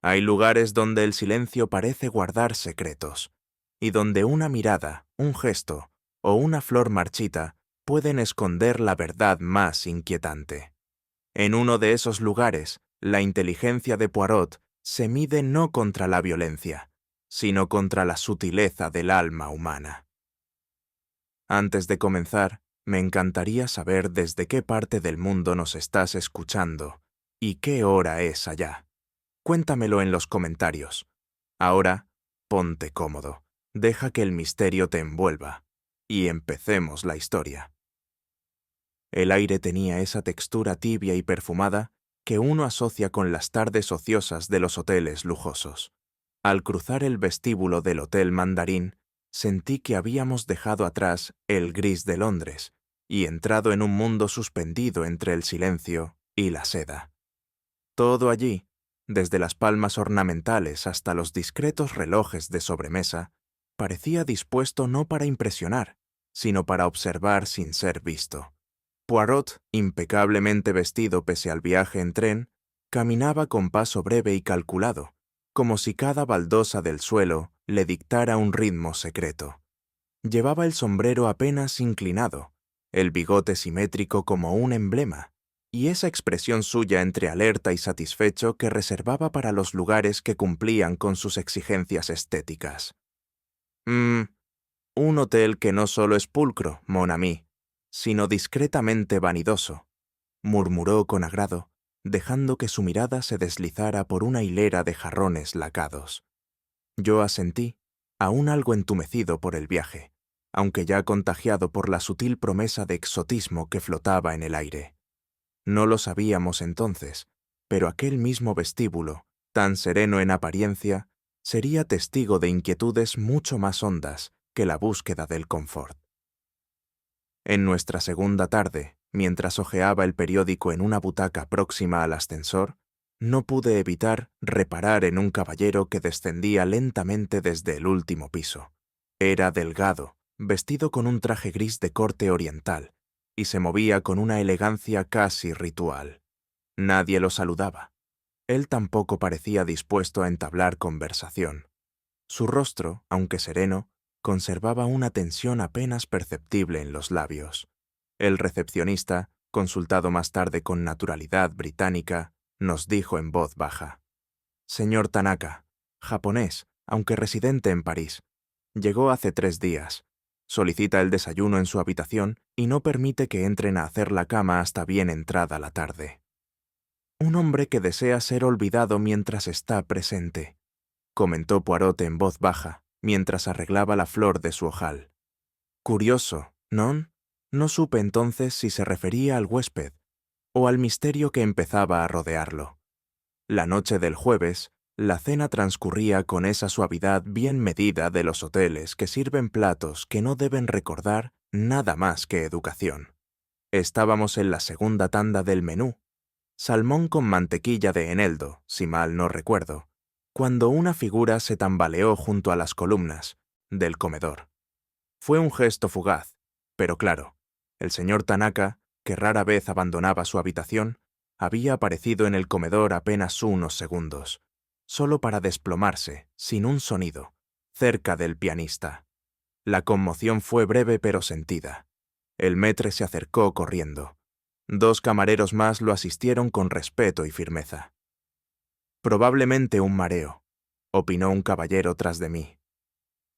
Hay lugares donde el silencio parece guardar secretos, y donde una mirada, un gesto o una flor marchita pueden esconder la verdad más inquietante. En uno de esos lugares, la inteligencia de Poirot se mide no contra la violencia, sino contra la sutileza del alma humana. Antes de comenzar, me encantaría saber desde qué parte del mundo nos estás escuchando y qué hora es allá. Cuéntamelo en los comentarios. Ahora, ponte cómodo, deja que el misterio te envuelva y empecemos la historia. El aire tenía esa textura tibia y perfumada que uno asocia con las tardes ociosas de los hoteles lujosos. Al cruzar el vestíbulo del Hotel Mandarín, sentí que habíamos dejado atrás el gris de Londres y entrado en un mundo suspendido entre el silencio y la seda. Todo allí, desde las palmas ornamentales hasta los discretos relojes de sobremesa, parecía dispuesto no para impresionar, sino para observar sin ser visto. Poirot, impecablemente vestido pese al viaje en tren, caminaba con paso breve y calculado, como si cada baldosa del suelo le dictara un ritmo secreto. Llevaba el sombrero apenas inclinado, el bigote simétrico como un emblema, y esa expresión suya entre alerta y satisfecho que reservaba para los lugares que cumplían con sus exigencias estéticas. Un hotel que no solo es pulcro, mon ami, sino discretamente vanidoso, murmuró con agrado, dejando que su mirada se deslizara por una hilera de jarrones lacados. Yo asentí, aún algo entumecido por el viaje, aunque ya contagiado por la sutil promesa de exotismo que flotaba en el aire. No lo sabíamos entonces, pero aquel mismo vestíbulo, tan sereno en apariencia, sería testigo de inquietudes mucho más hondas que la búsqueda del confort. En nuestra segunda tarde, mientras hojeaba el periódico en una butaca próxima al ascensor, no pude evitar reparar en un caballero que descendía lentamente desde el último piso. Era delgado, vestido con un traje gris de corte oriental, y se movía con una elegancia casi ritual. Nadie lo saludaba. Él tampoco parecía dispuesto a entablar conversación. Su rostro, aunque sereno, conservaba una tensión apenas perceptible en los labios. El recepcionista, consultado más tarde con naturalidad británica, nos dijo en voz baja: «Señor Tanaka, japonés, aunque residente en París. Llegó hace 3 días. Solicita el desayuno en su habitación y no permite que entren a hacer la cama hasta bien entrada la tarde. Un hombre que desea ser olvidado mientras está presente», comentó Poirot en voz baja, mientras arreglaba la flor de su ojal. «Curioso, ¿non?» No supe entonces si se refería al huésped o al misterio que empezaba a rodearlo. La noche del jueves, la cena transcurría con esa suavidad bien medida de los hoteles que sirven platos que no deben recordar nada más que educación. Estábamos en la segunda tanda del menú, salmón con mantequilla de eneldo, si mal no recuerdo, cuando una figura se tambaleó junto a las columnas del comedor. Fue un gesto fugaz, pero claro, el señor Tanaka, que rara vez abandonaba su habitación, había aparecido en el comedor apenas unos segundos, solo para desplomarse, sin un sonido, cerca del pianista. La conmoción fue breve pero sentida. El maître se acercó corriendo. 2 camareros más lo asistieron con respeto y firmeza. «Probablemente un mareo», opinó un caballero tras de mí.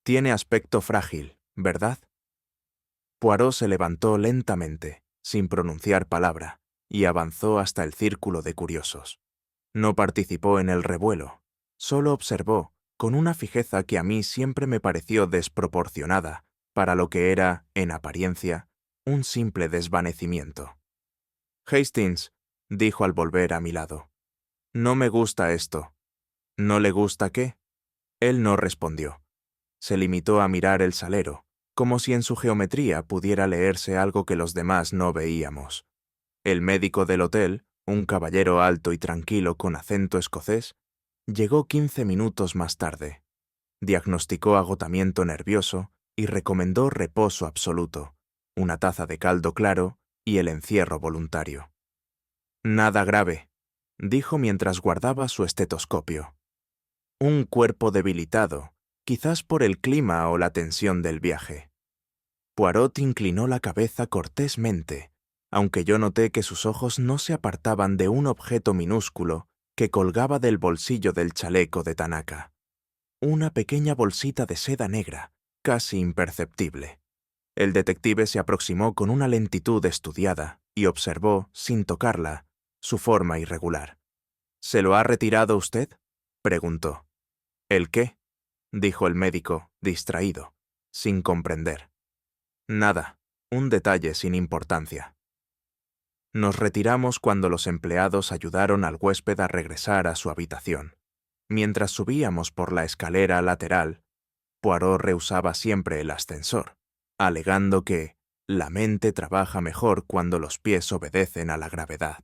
«Tiene aspecto frágil, ¿verdad?» Poirot se levantó lentamente, sin pronunciar palabra, y avanzó hasta el círculo de curiosos. No participó en el revuelo, solo observó, con una fijeza que a mí siempre me pareció desproporcionada para lo que era, en apariencia, un simple desvanecimiento. «Hastings», dijo al volver a mi lado, «no me gusta esto». «¿No le gusta qué?» Él no respondió. Se limitó a mirar el salero, como si en su geometría pudiera leerse algo que los demás no veíamos. El médico del hotel, un caballero alto y tranquilo con acento escocés, llegó 15 minutos más tarde. Diagnosticó agotamiento nervioso y recomendó reposo absoluto, una taza de caldo claro y el encierro voluntario. «Nada grave», dijo mientras guardaba su estetoscopio. Un cuerpo debilitado, quizás por el clima o la tensión del viaje. Poirot inclinó la cabeza cortésmente, aunque yo noté que sus ojos no se apartaban de un objeto minúsculo que colgaba del bolsillo del chaleco de Tanaka. Una pequeña bolsita de seda negra, casi imperceptible. El detective se aproximó con una lentitud estudiada y observó, sin tocarla, su forma irregular. ¿Se lo ha retirado usted?, preguntó. ¿El qué?, dijo el médico, distraído, sin comprender. Nada, un detalle sin importancia. Nos retiramos cuando los empleados ayudaron al huésped a regresar a su habitación. Mientras subíamos por la escalera lateral, Poirot rehusaba siempre el ascensor, alegando que la mente trabaja mejor cuando los pies obedecen a la gravedad.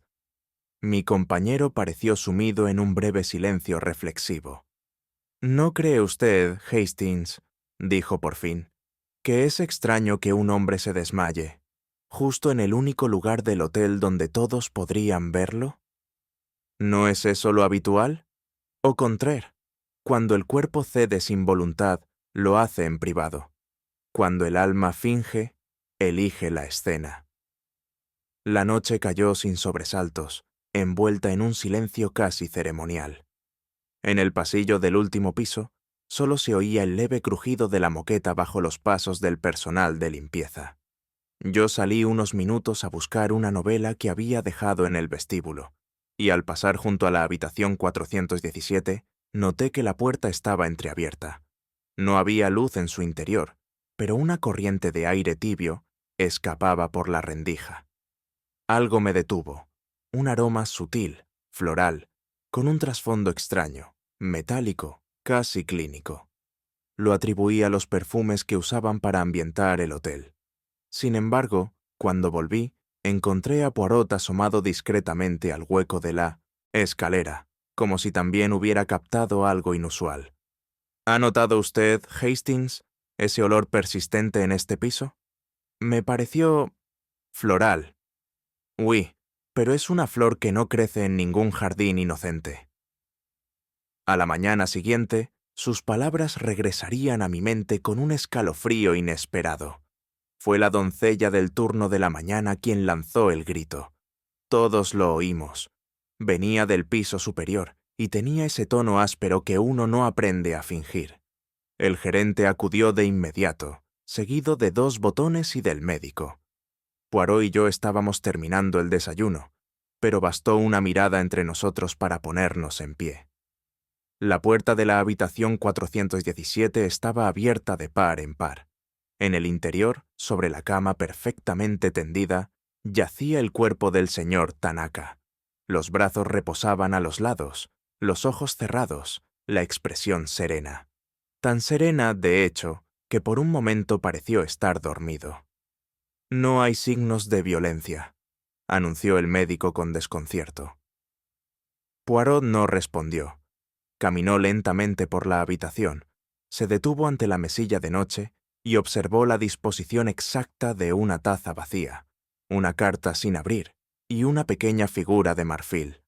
Mi compañero pareció sumido en un breve silencio reflexivo. ¿No cree usted, Hastings, dijo por fin, que es extraño que un hombre se desmaye, justo en el único lugar del hotel donde todos podrían verlo? ¿No es eso lo habitual? Au contraire, cuando el cuerpo cede sin voluntad, lo hace en privado. Cuando el alma finge, elige la escena. La noche cayó sin sobresaltos, envuelta en un silencio casi ceremonial. En el pasillo del último piso, solo se oía el leve crujido de la moqueta bajo los pasos del personal de limpieza. Yo salí unos minutos a buscar una novela que había dejado en el vestíbulo, y al pasar junto a la habitación 417, noté que la puerta estaba entreabierta. No había luz en su interior, pero una corriente de aire tibio escapaba por la rendija. Algo me detuvo, un aroma sutil, floral, con un trasfondo extraño, metálico, casi clínico. Lo atribuí a los perfumes que usaban para ambientar el hotel. Sin embargo, cuando volví, encontré a Poirot asomado discretamente al hueco de la escalera, como si también hubiera captado algo inusual. ¿Ha notado usted, Hastings, ese olor persistente en este piso? Me pareció floral. Oui, pero es una flor que no crece en ningún jardín inocente. A la mañana siguiente, sus palabras regresarían a mi mente con un escalofrío inesperado. Fue la doncella del turno de la mañana quien lanzó el grito. Todos lo oímos. Venía del piso superior y tenía ese tono áspero que uno no aprende a fingir. El gerente acudió de inmediato, seguido de 2 botones y del médico. Poirot y yo estábamos terminando el desayuno, pero bastó una mirada entre nosotros para ponernos en pie. La puerta de la habitación 417 estaba abierta de par en par. En el interior, sobre la cama perfectamente tendida, yacía el cuerpo del señor Tanaka. Los brazos reposaban a los lados, los ojos cerrados, la expresión serena. Tan serena, de hecho, que por un momento pareció estar dormido. No hay signos de violencia, anunció el médico con desconcierto. Poirot no respondió. Caminó lentamente por la habitación, se detuvo ante la mesilla de noche y observó la disposición exacta de una taza vacía, una carta sin abrir y una pequeña figura de marfil.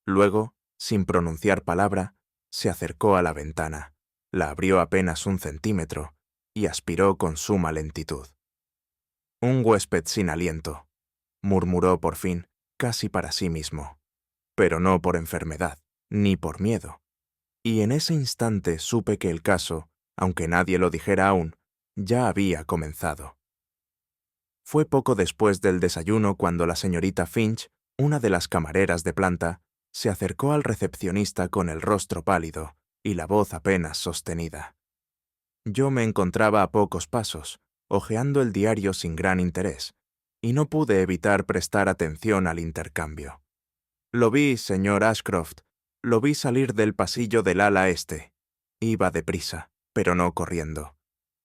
Luego, sin pronunciar palabra, se acercó a la ventana, la abrió apenas 1 centímetro y aspiró con suma lentitud. Un huésped sin aliento, murmuró por fin, casi para sí mismo, pero no por enfermedad, ni por miedo. Y en ese instante supe que el caso, aunque nadie lo dijera aún, ya había comenzado. Fue poco después del desayuno cuando la señorita Finch, una de las camareras de planta, se acercó al recepcionista con el rostro pálido y la voz apenas sostenida. Yo me encontraba a pocos pasos, hojeando el diario sin gran interés, y no pude evitar prestar atención al intercambio. Lo vi, señor Ashcroft, lo vi salir del pasillo del ala este. Iba deprisa, pero no corriendo.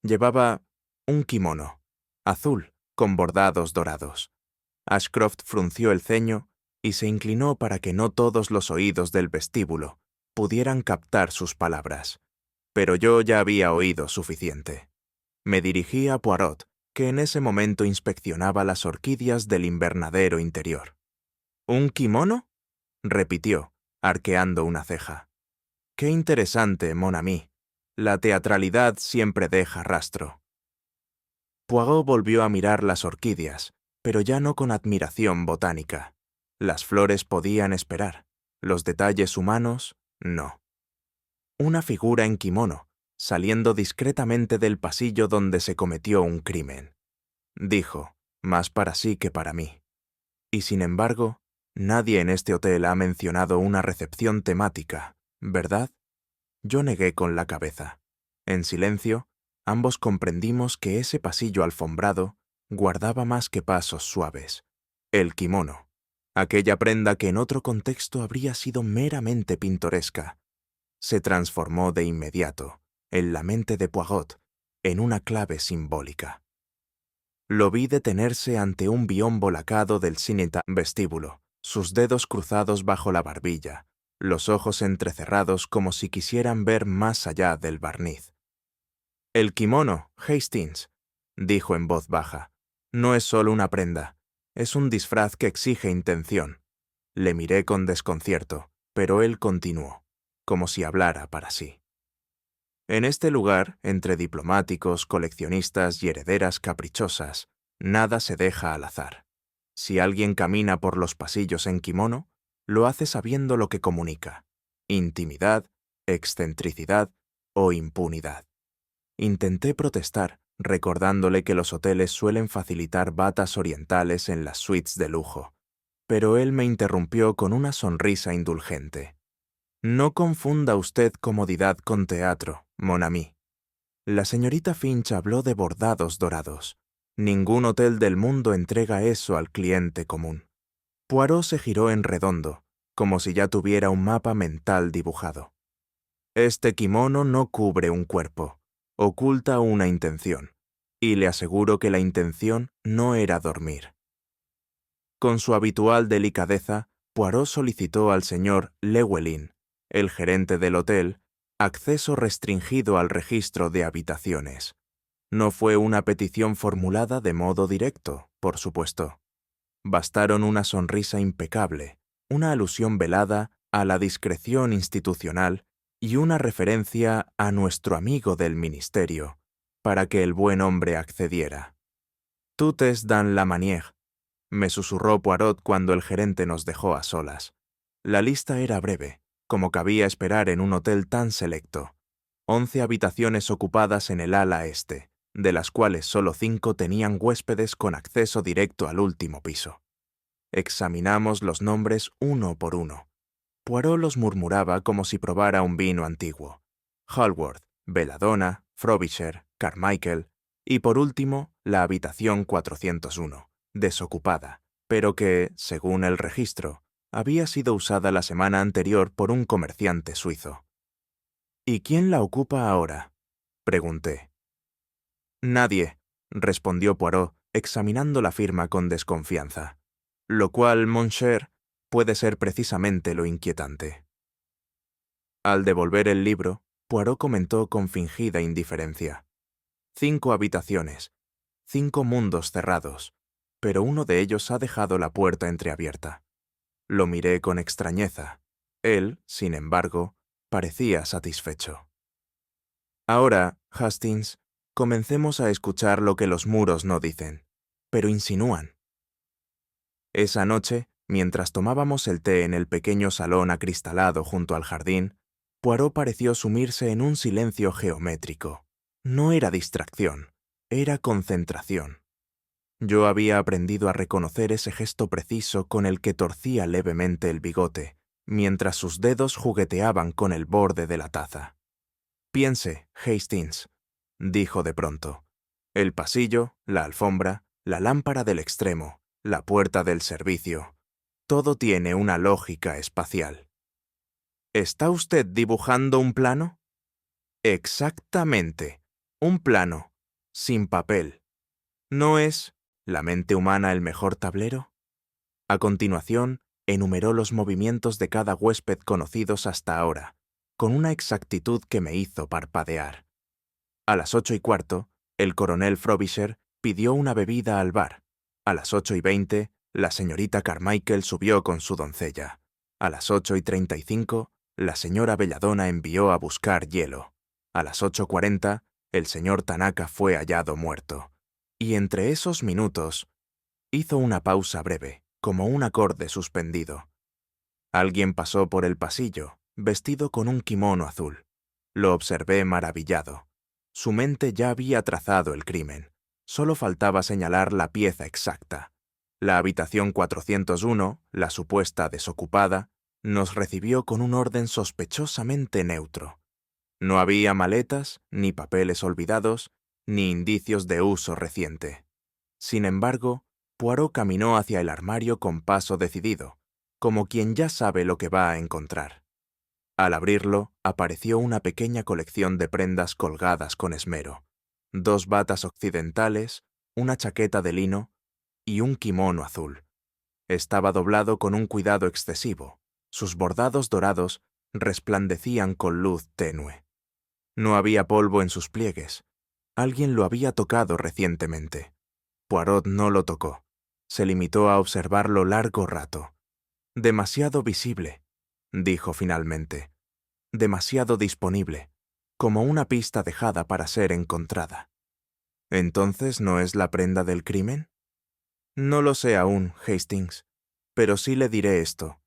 Llevaba un kimono, azul, con bordados dorados. Ashcroft frunció el ceño y se inclinó para que no todos los oídos del vestíbulo pudieran captar sus palabras. Pero yo ya había oído suficiente. Me dirigí a Poirot, que en ese momento inspeccionaba las orquídeas del invernadero interior. ¿Un kimono?, repitió, arqueando una ceja. Qué interesante, mon ami. La teatralidad siempre deja rastro. Poirot volvió a mirar las orquídeas, pero ya no con admiración botánica. Las flores podían esperar, los detalles humanos, no. Una figura en kimono, saliendo discretamente del pasillo donde se cometió un crimen. Dijo, más para sí que para mí. Y sin embargo, nadie en este hotel ha mencionado una recepción temática, ¿verdad? Yo negué con la cabeza. En silencio, ambos comprendimos que ese pasillo alfombrado guardaba más que pasos suaves. El kimono, aquella prenda que en otro contexto habría sido meramente pintoresca, se transformó de inmediato, en la mente de Poirot, en una clave simbólica. Lo vi detenerse ante un biombo lacado del Cineta vestíbulo, sus dedos cruzados bajo la barbilla, los ojos entrecerrados como si quisieran ver más allá del barniz. «El kimono, Hastings», dijo en voz baja, «no es solo una prenda, es un disfraz que exige intención». Le miré con desconcierto, pero él continuó, como si hablara para sí. En este lugar, entre diplomáticos, coleccionistas y herederas caprichosas, nada se deja al azar. Si alguien camina por los pasillos en kimono, lo hace sabiendo lo que comunica: intimidad, excentricidad o impunidad. Intenté protestar, recordándole que los hoteles suelen facilitar batas orientales en las suites de lujo, pero él me interrumpió con una sonrisa indulgente. «No confunda usted comodidad con teatro, mon ami. La señorita Finch habló de bordados dorados. Ningún hotel del mundo entrega eso al cliente común». Poirot se giró en redondo, como si ya tuviera un mapa mental dibujado. «Este kimono no cubre un cuerpo, oculta una intención, y le aseguro que la intención no era dormir». Con su habitual delicadeza, Poirot solicitó al señor Llewellyn, el gerente del hotel, acceso restringido al registro de habitaciones. No fue una petición formulada de modo directo, por supuesto. Bastaron una sonrisa impecable, una alusión velada a la discreción institucional y una referencia a nuestro amigo del ministerio, para que el buen hombre accediera. «Tout est dans la manière», me susurró Poirot cuando el gerente nos dejó a solas. La lista era breve, como cabía esperar en un hotel tan selecto. 11 habitaciones ocupadas en el ala este, de las cuales solo 5 tenían huéspedes con acceso directo al último piso. Examinamos los nombres uno por uno. Poirot los murmuraba como si probara un vino antiguo: Hallworth, Belladonna, Frobisher, Carmichael y por último la habitación 401, desocupada, pero que, según el registro, había sido usada la semana anterior por un comerciante suizo. «¿Y quién la ocupa ahora?», pregunté. «Nadie», respondió Poirot, examinando la firma con desconfianza, lo cual, mon cher, puede ser precisamente lo inquietante. Al devolver el libro, Poirot comentó con fingida indiferencia: 5 habitaciones, 5 mundos cerrados, pero uno de ellos ha dejado la puerta entreabierta. Lo miré con extrañeza. Él, sin embargo, parecía satisfecho. «Ahora, Hastings, comencemos a escuchar lo que los muros no dicen, pero insinúan». Esa noche, mientras tomábamos el té en el pequeño salón acristalado junto al jardín, Poirot pareció sumirse en un silencio geométrico. No era distracción, era concentración. Yo había aprendido a reconocer ese gesto preciso con el que torcía levemente el bigote, mientras sus dedos jugueteaban con el borde de la taza. «Piense, Hastings», dijo de pronto. «El pasillo, la alfombra, la lámpara del extremo, la puerta del servicio, todo tiene una lógica espacial». «¿Está usted dibujando un plano?» «Exactamente, un plano, sin papel. ¿No es la mente humana el mejor tablero?». A continuación, enumeró los movimientos de cada huésped conocidos hasta ahora, con una exactitud que me hizo parpadear. A las 8:15, el coronel Frobisher pidió una bebida al bar. A las 8:20, la señorita Carmichael subió con su doncella. A las 8:35, la señora Belladonna envió a buscar hielo. A las 8:40, el señor Tanaka fue hallado muerto. Y entre esos minutos, hizo una pausa breve, como un acorde suspendido. Alguien pasó por el pasillo, vestido con un kimono azul. Lo observé maravillado. Su mente ya había trazado el crimen. Solo faltaba señalar la pieza exacta. La habitación 401, la supuesta desocupada, nos recibió con un orden sospechosamente neutro. No había maletas, ni papeles olvidados, ni indicios de uso reciente. Sin embargo, Poirot caminó hacia el armario con paso decidido, como quien ya sabe lo que va a encontrar. Al abrirlo, apareció una pequeña colección de prendas colgadas con esmero, 2 batas occidentales, una chaqueta de lino y un kimono azul. Estaba doblado con un cuidado excesivo. Sus bordados dorados resplandecían con luz tenue. No había polvo en sus pliegues. Alguien lo había tocado recientemente. Poirot no lo tocó. Se limitó a observarlo largo rato. Demasiado visible, dijo finalmente. Demasiado disponible, como una pista dejada para ser encontrada. ¿Entonces no es la prenda del crimen? No lo sé aún, Hastings, pero sí le diré esto.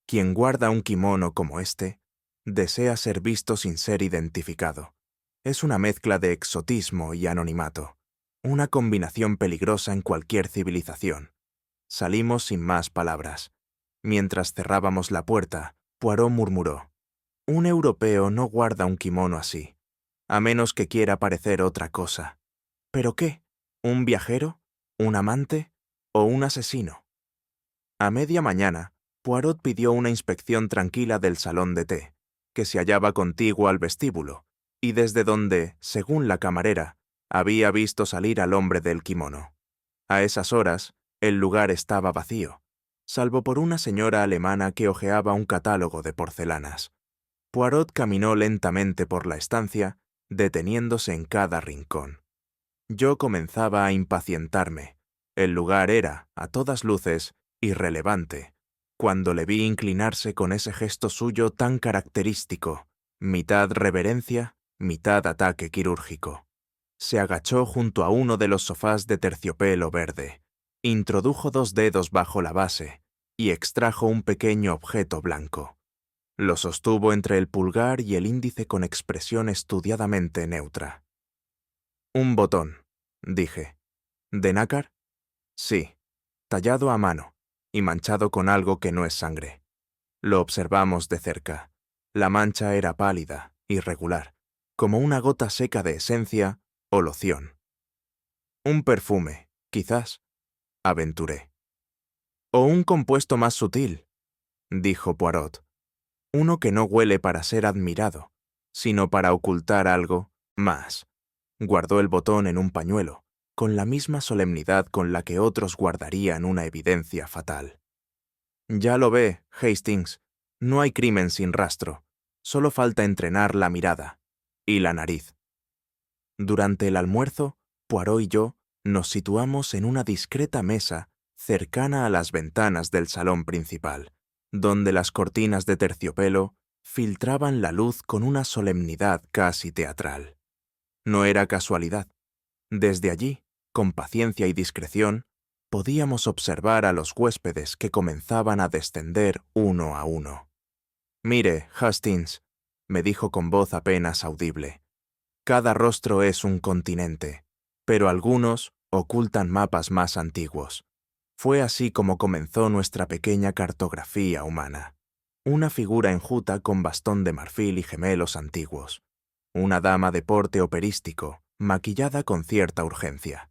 Quien guarda un kimono como este, desea ser visto sin ser identificado. Es una mezcla de exotismo y anonimato, una combinación peligrosa en cualquier civilización. Salimos sin más palabras. Mientras cerrábamos la puerta, Poirot murmuró: «Un europeo no guarda un kimono así, a menos que quiera parecer otra cosa. ¿Pero qué? ¿Un viajero? ¿Un amante? ¿O un asesino?». A media mañana, Poirot pidió una inspección tranquila del salón de té, que se hallaba contiguo al vestíbulo, y desde donde, según la camarera, había visto salir al hombre del kimono. A esas horas, el lugar estaba vacío, salvo por una señora alemana que hojeaba un catálogo de porcelanas. Poirot caminó lentamente por la estancia, deteniéndose en cada rincón. Yo comenzaba a impacientarme. El lugar era, a todas luces, irrelevante, cuando le vi inclinarse con ese gesto suyo tan característico, mitad reverencia, mitad ataque quirúrgico. Se agachó junto a uno de los sofás de terciopelo verde, introdujo 2 dedos bajo la base y extrajo un pequeño objeto blanco. Lo sostuvo entre el pulgar y el índice con expresión estudiadamente neutra. «Un botón», dije. «¿De nácar?» «Sí, tallado a mano y manchado con algo que no es sangre». Lo observamos de cerca. La mancha era pálida, irregular, como una gota seca de esencia o loción. «Un perfume, quizás», aventuré. «O un compuesto más sutil», dijo Poirot. «Uno que no huele para ser admirado, sino para ocultar algo más». Guardó el botón en un pañuelo, con la misma solemnidad con la que otros guardarían una evidencia fatal. «Ya lo ve, Hastings, no hay crimen sin rastro, solo falta entrenar la mirada y la nariz». Durante el almuerzo, Poirot y yo nos situamos en una discreta mesa cercana a las ventanas del salón principal, donde las cortinas de terciopelo filtraban la luz con una solemnidad casi teatral. No era casualidad. Desde allí, con paciencia y discreción, podíamos observar a los huéspedes que comenzaban a descender uno a uno. «Mire, Hastings», me dijo con voz apenas audible, «cada rostro es un continente, pero algunos ocultan mapas más antiguos». Fue así como comenzó nuestra pequeña cartografía humana. Una figura enjuta con bastón de marfil y gemelos antiguos. Una dama de porte operístico, maquillada con cierta urgencia.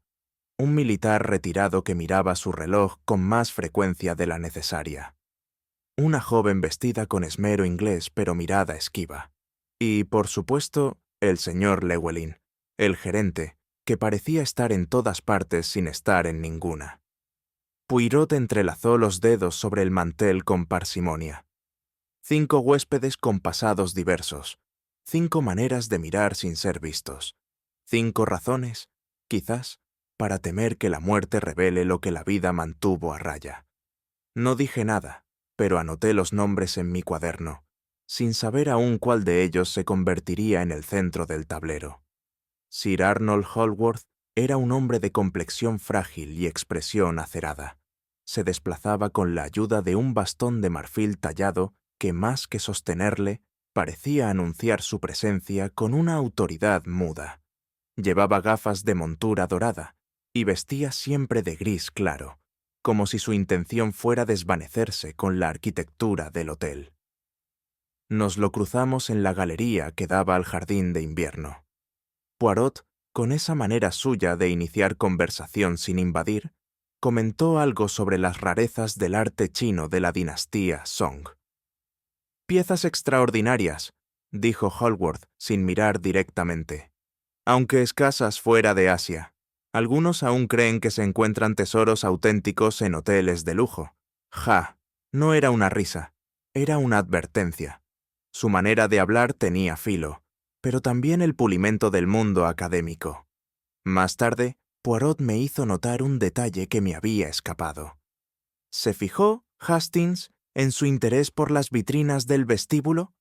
Un militar retirado que miraba su reloj con más frecuencia de la necesaria. Una joven vestida con esmero inglés pero mirada esquiva. Y, por supuesto, el señor Llewellyn, el gerente, que parecía estar en todas partes sin estar en ninguna. Poirot entrelazó los dedos sobre el mantel con parsimonia. 5 huéspedes con pasados diversos, 5 maneras de mirar sin ser vistos, 5 razones, quizás, para temer que la muerte revele lo que la vida mantuvo a raya. No dije nada, pero anoté los nombres en mi cuaderno. sin saber aún cuál de ellos se convertiría en el centro del tablero. Sir Arnold Hallworth era un hombre de complexión frágil y expresión acerada. Se desplazaba con la ayuda de un bastón de marfil tallado que, más que sostenerle, parecía anunciar su presencia con una autoridad muda. Llevaba gafas de montura dorada y vestía siempre de gris claro, como si su intención fuera desvanecerse con la arquitectura del hotel. Nos lo cruzamos en la galería que daba al jardín de invierno. Poirot, con esa manera suya de iniciar conversación sin invadir, comentó algo sobre las rarezas del arte chino de la dinastía Song. «Piezas extraordinarias», dijo Hallworth sin mirar directamente. «Aunque escasas fuera de Asia. Algunos aún creen que se encuentran tesoros auténticos en hoteles de lujo». Ja, no era una risa, era una advertencia. Su manera de hablar tenía filo, pero también el pulimento del mundo académico. Más tarde, Poirot me hizo notar un detalle que me había escapado. ¿Se fijó, Hastings, en su interés por las vitrinas del vestíbulo?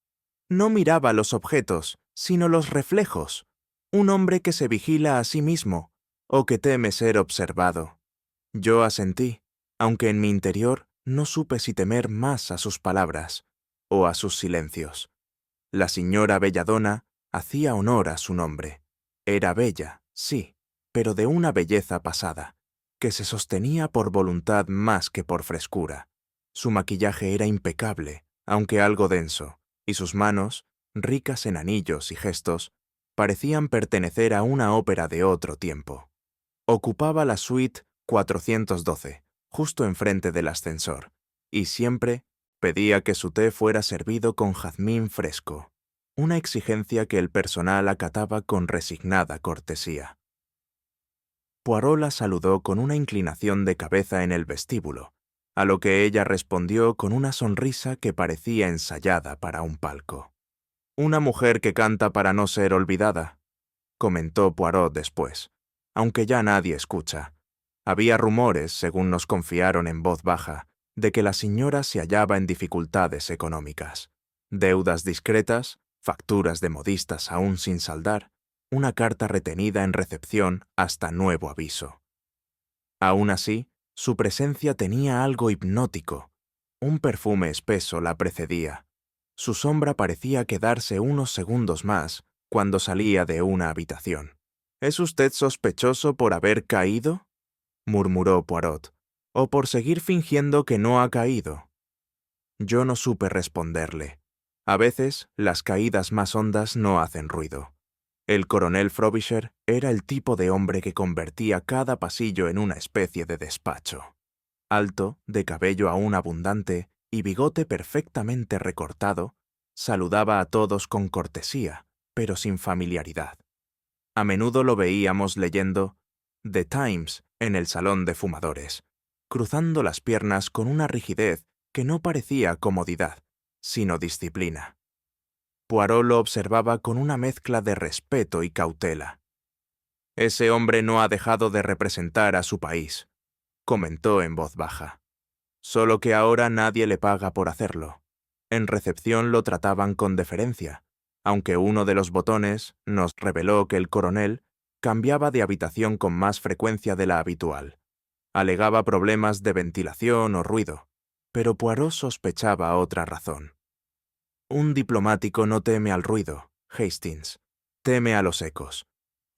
No miraba los objetos, sino los reflejos. Un hombre que se vigila a sí mismo, o que teme ser observado. Yo asentí, aunque en mi interior no supe si temer más a sus palabras o a sus silencios. La señora Belladonna hacía honor a su nombre. Era bella, sí, pero de una belleza pasada, que se sostenía por voluntad más que por frescura. Su maquillaje era impecable, aunque algo denso, y sus manos, ricas en anillos y gestos, parecían pertenecer a una ópera de otro tiempo. Ocupaba la suite 412, justo enfrente del ascensor, y siempre pedía que su té fuera servido con jazmín fresco, una exigencia que el personal acataba con resignada cortesía. Poirot la saludó con una inclinación de cabeza en el vestíbulo, a lo que ella respondió con una sonrisa que parecía ensayada para un palco. «Una mujer que canta para no ser olvidada», comentó Poirot después, aunque ya nadie escucha. Había rumores, según nos confiaron en voz baja, de que la señora se hallaba en dificultades económicas. Deudas discretas, facturas de modistas aún sin saldar, una carta retenida en recepción hasta nuevo aviso. Aún así, su presencia tenía algo hipnótico. Un perfume espeso la precedía. Su sombra parecía quedarse unos segundos más cuando salía de una habitación. «¿Es usted sospechoso por haber caído?», murmuró Poirot, «o por seguir fingiendo que no ha caído». Yo no supe responderle. A veces, las caídas más hondas no hacen ruido. El coronel Frobisher era el tipo de hombre que convertía cada pasillo en una especie de despacho. Alto, de cabello aún abundante y bigote perfectamente recortado, saludaba a todos con cortesía, pero sin familiaridad. A menudo lo veíamos leyendo The Times en el salón de fumadores, cruzando las piernas con una rigidez que no parecía comodidad, sino disciplina. Poirot lo observaba con una mezcla de respeto y cautela. «Ese hombre no ha dejado de representar a su país», comentó en voz baja. «Solo que ahora nadie le paga por hacerlo. En recepción lo trataban con deferencia, aunque uno de los botones nos reveló que el coronel cambiaba de habitación con más frecuencia de la habitual. Alegaba problemas de ventilación o ruido, pero Poirot sospechaba otra razón. Un diplomático no teme al ruido, Hastings, teme a los ecos.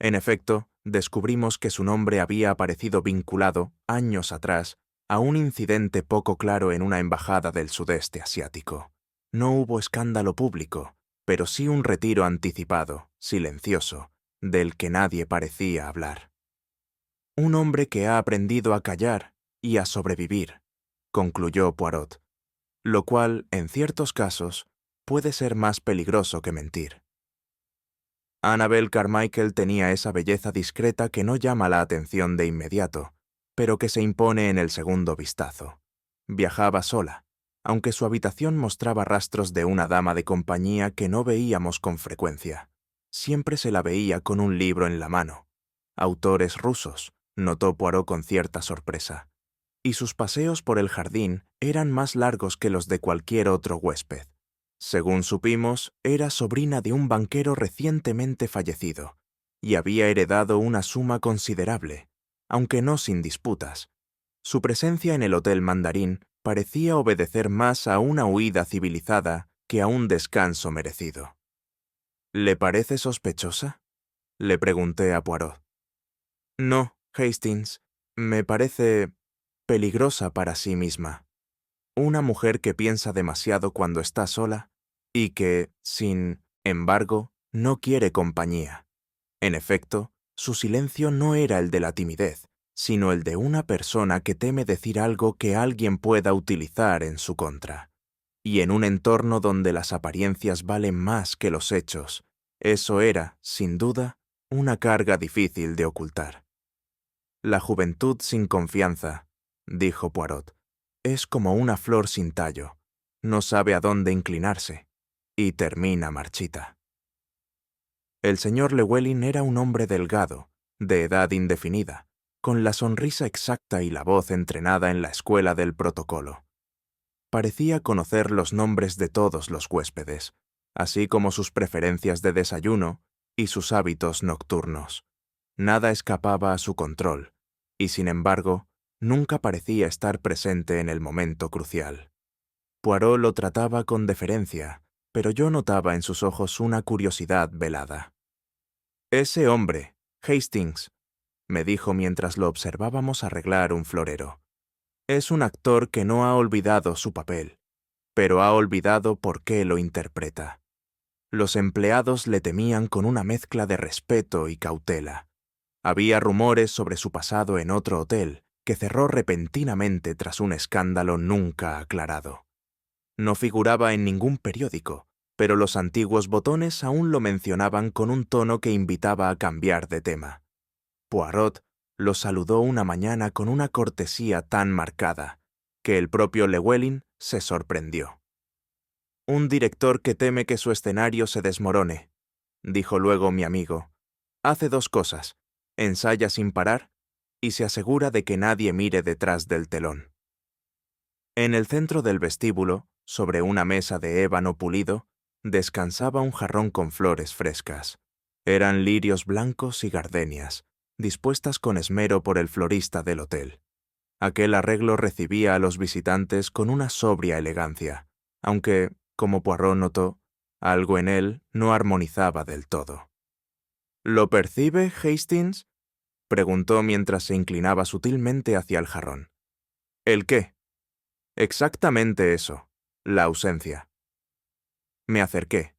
En efecto, descubrimos que su nombre había aparecido vinculado, años atrás, a un incidente poco claro en una embajada del sudeste asiático. No hubo escándalo público, pero sí un retiro anticipado, silencioso, del que nadie parecía hablar. Un hombre que ha aprendido a callar y a sobrevivir, concluyó Poirot, lo cual, en ciertos casos, puede ser más peligroso que mentir. Annabel Carmichael tenía esa belleza discreta que no llama la atención de inmediato, pero que se impone en el segundo vistazo. Viajaba sola, aunque su habitación mostraba rastros de una dama de compañía que no veíamos con frecuencia. Siempre se la veía con un libro en la mano. Autores rusos, notó Poirot con cierta sorpresa. Y sus paseos por el jardín eran más largos que los de cualquier otro huésped. Según supimos, era sobrina de un banquero recientemente fallecido, y había heredado una suma considerable, aunque no sin disputas. Su presencia en el Hotel Mandarín parecía obedecer más a una huida civilizada que a un descanso merecido. ¿Le parece sospechosa?, le pregunté a Poirot. No, Hastings, me parece peligrosa para sí misma. Una mujer que piensa demasiado cuando está sola y que, sin embargo, no quiere compañía. En efecto, su silencio no era el de la timidez, sino el de una persona que teme decir algo que alguien pueda utilizar en su contra. Y en un entorno donde las apariencias valen más que los hechos, eso era, sin duda, una carga difícil de ocultar. La juventud sin confianza, dijo Poirot, es como una flor sin tallo, no sabe a dónde inclinarse, y termina marchita. El señor Llewellyn era un hombre delgado, de edad indefinida, con la sonrisa exacta y la voz entrenada en la escuela del protocolo. Parecía conocer los nombres de todos los huéspedes, así como sus preferencias de desayuno y sus hábitos nocturnos. Nada escapaba a su control, y sin embargo, nunca parecía estar presente en el momento crucial. Poirot lo trataba con deferencia, pero yo notaba en sus ojos una curiosidad velada. «Ese hombre, Hastings», me dijo mientras lo observábamos arreglar un florero, «es un actor que no ha olvidado su papel, pero ha olvidado por qué lo interpreta». Los empleados le temían con una mezcla de respeto y cautela. Había rumores sobre su pasado en otro hotel, que cerró repentinamente tras un escándalo nunca aclarado. No figuraba en ningún periódico, pero los antiguos botones aún lo mencionaban con un tono que invitaba a cambiar de tema. Poirot lo saludó una mañana con una cortesía tan marcada, que el propio Llewellyn se sorprendió. «Un director que teme que su escenario se desmorone», dijo luego mi amigo. «Hace dos cosas: ensaya sin parar y se asegura de que nadie mire detrás del telón». En el centro del vestíbulo, sobre una mesa de ébano pulido, descansaba un jarrón con flores frescas. Eran lirios blancos y gardenias, dispuestas con esmero por el florista del hotel. Aquel arreglo recibía a los visitantes con una sobria elegancia, aunque, como Poirot notó, algo en él no armonizaba del todo. «¿Lo percibe, Hastings?», preguntó mientras se inclinaba sutilmente hacia el jarrón. «¿El qué?». «Exactamente eso, la ausencia». Me acerqué.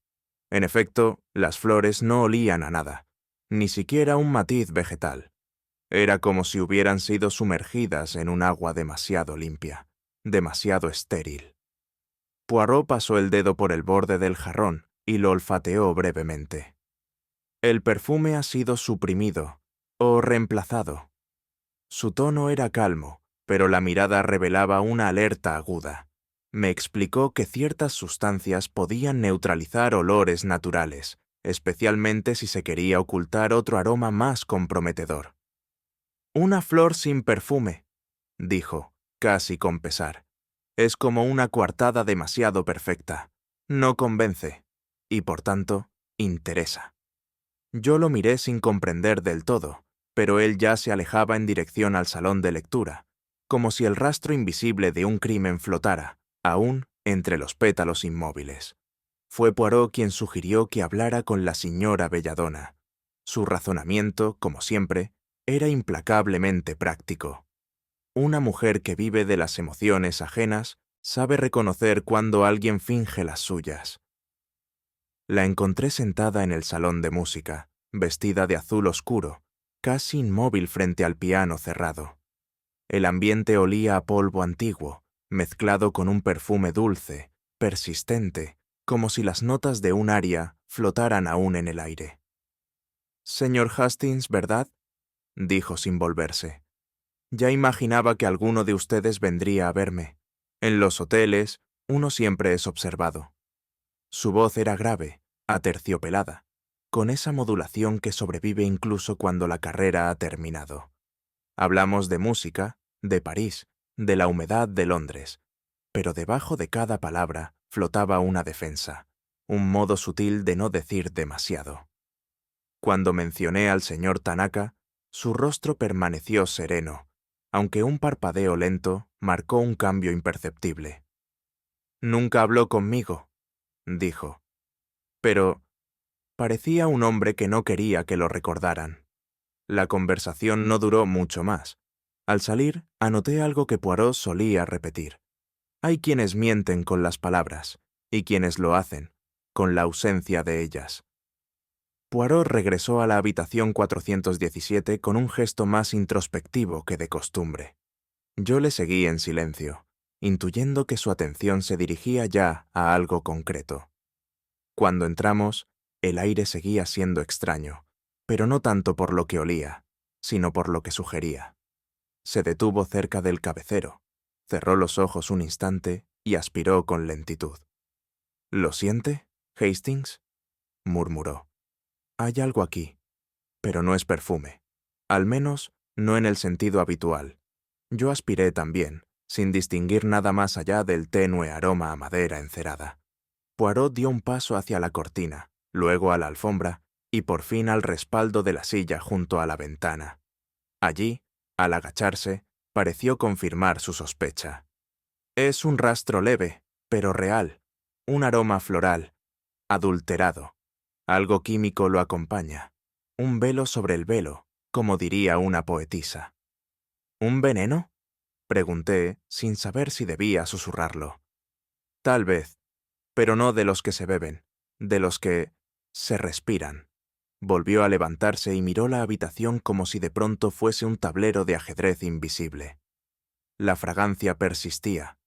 En efecto, las flores no olían a nada, ni siquiera un matiz vegetal. Era como si hubieran sido sumergidas en un agua demasiado limpia, demasiado estéril. Poirot pasó el dedo por el borde del jarrón y lo olfateó brevemente. «El perfume ha sido suprimido o reemplazado». Su tono era calmo, pero la mirada revelaba una alerta aguda. Me explicó que ciertas sustancias podían neutralizar olores naturales, especialmente si se quería ocultar otro aroma más comprometedor. «Una flor sin perfume», dijo, casi con pesar. «Es como una coartada demasiado perfecta. No convence, y por tanto, interesa». Yo lo miré sin comprender del todo, pero él ya se alejaba en dirección al salón de lectura, como si el rastro invisible de un crimen flotara, aún entre los pétalos inmóviles. Fue Poirot quien sugirió que hablara con la señora Belladonna. Su razonamiento, como siempre, era implacablemente práctico. Una mujer que vive de las emociones ajenas sabe reconocer cuando alguien finge las suyas. La encontré sentada en el salón de música, vestida de azul oscuro, casi inmóvil frente al piano cerrado. El ambiente olía a polvo antiguo, mezclado con un perfume dulce, persistente, como si las notas de un aria flotaran aún en el aire. «Señor Hastings, ¿verdad?», dijo sin volverse. «Ya imaginaba que alguno de ustedes vendría a verme. En los hoteles, uno siempre es observado». Su voz era grave, aterciopelada, con esa modulación que sobrevive incluso cuando la carrera ha terminado. Hablamos de música, de París, de la humedad de Londres, pero debajo de cada palabra flotaba una defensa, un modo sutil de no decir demasiado. Cuando mencioné al señor Tanaka, su rostro permaneció sereno, aunque un parpadeo lento marcó un cambio imperceptible. «Nunca habló conmigo», dijo. Pero parecía un hombre que no quería que lo recordaran. La conversación no duró mucho más. Al salir, anoté algo que Poirot solía repetir. Hay quienes mienten con las palabras, y quienes lo hacen, con la ausencia de ellas. Poirot regresó a la habitación 417 con un gesto más introspectivo que de costumbre. Yo le seguí en silencio, intuyendo que su atención se dirigía ya a algo concreto. Cuando entramos, el aire seguía siendo extraño, pero no tanto por lo que olía, sino por lo que sugería. Se detuvo cerca del cabecero, cerró los ojos un instante y aspiró con lentitud. «¿Lo siente, Hastings?», murmuró. «Hay algo aquí, pero no es perfume. Al menos, no en el sentido habitual». Yo aspiré también, sin distinguir nada más allá del tenue aroma a madera encerada. Poirot dio un paso hacia la cortina, luego a la alfombra y por fin al respaldo de la silla junto a la ventana. Allí, al agacharse, pareció confirmar su sospecha. «Es un rastro leve, pero real, un aroma floral, adulterado. Algo químico lo acompaña. Un velo sobre el velo, como diría una poetisa». «¿Un veneno?», pregunté, sin saber si debía susurrarlo. «Tal vez, pero no de los que se beben, de los que se respiran». Volvió a levantarse y miró la habitación como si de pronto fuese un tablero de ajedrez invisible. La fragancia persistía,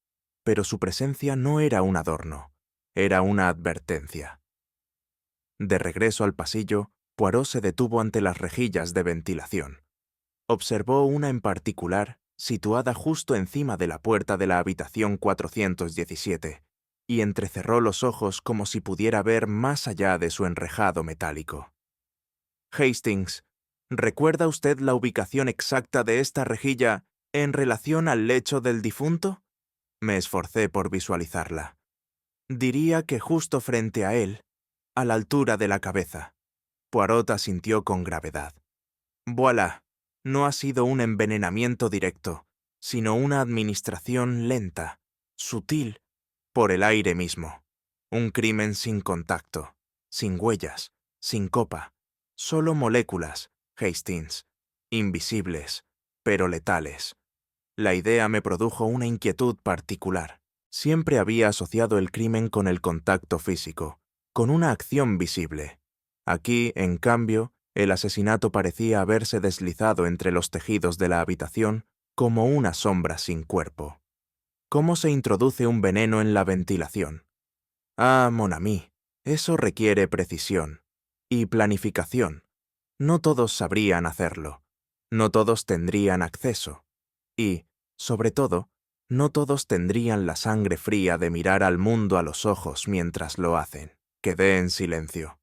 pero su presencia no era un adorno, era una advertencia. De regreso al pasillo, Poirot se detuvo ante las rejillas de ventilación. Observó una en particular, situada justo encima de la puerta de la habitación 417, y entrecerró los ojos como si pudiera ver más allá de su enrejado metálico. «Hastings, ¿recuerda usted la ubicación exacta de esta rejilla en relación al lecho del difunto?». Me esforcé por visualizarla. «Diría que justo frente a él, a la altura de la cabeza». Poirot asintió con gravedad. «Voilà, no ha sido un envenenamiento directo, sino una administración lenta, sutil, por el aire mismo. Un crimen sin contacto, sin huellas, sin copa. Solo moléculas, Hastings, invisibles, pero letales». La idea me produjo una inquietud particular. Siempre había asociado el crimen con el contacto físico, con una acción visible. Aquí, en cambio, el asesinato parecía haberse deslizado entre los tejidos de la habitación como una sombra sin cuerpo. ¿Cómo se introduce un veneno en la ventilación? Ah, mon ami, eso requiere precisión y planificación. No todos sabrían hacerlo, no todos tendrían acceso y, sobre todo, no todos tendrían la sangre fría de mirar al mundo a los ojos mientras lo hacen. Quedé en silencio.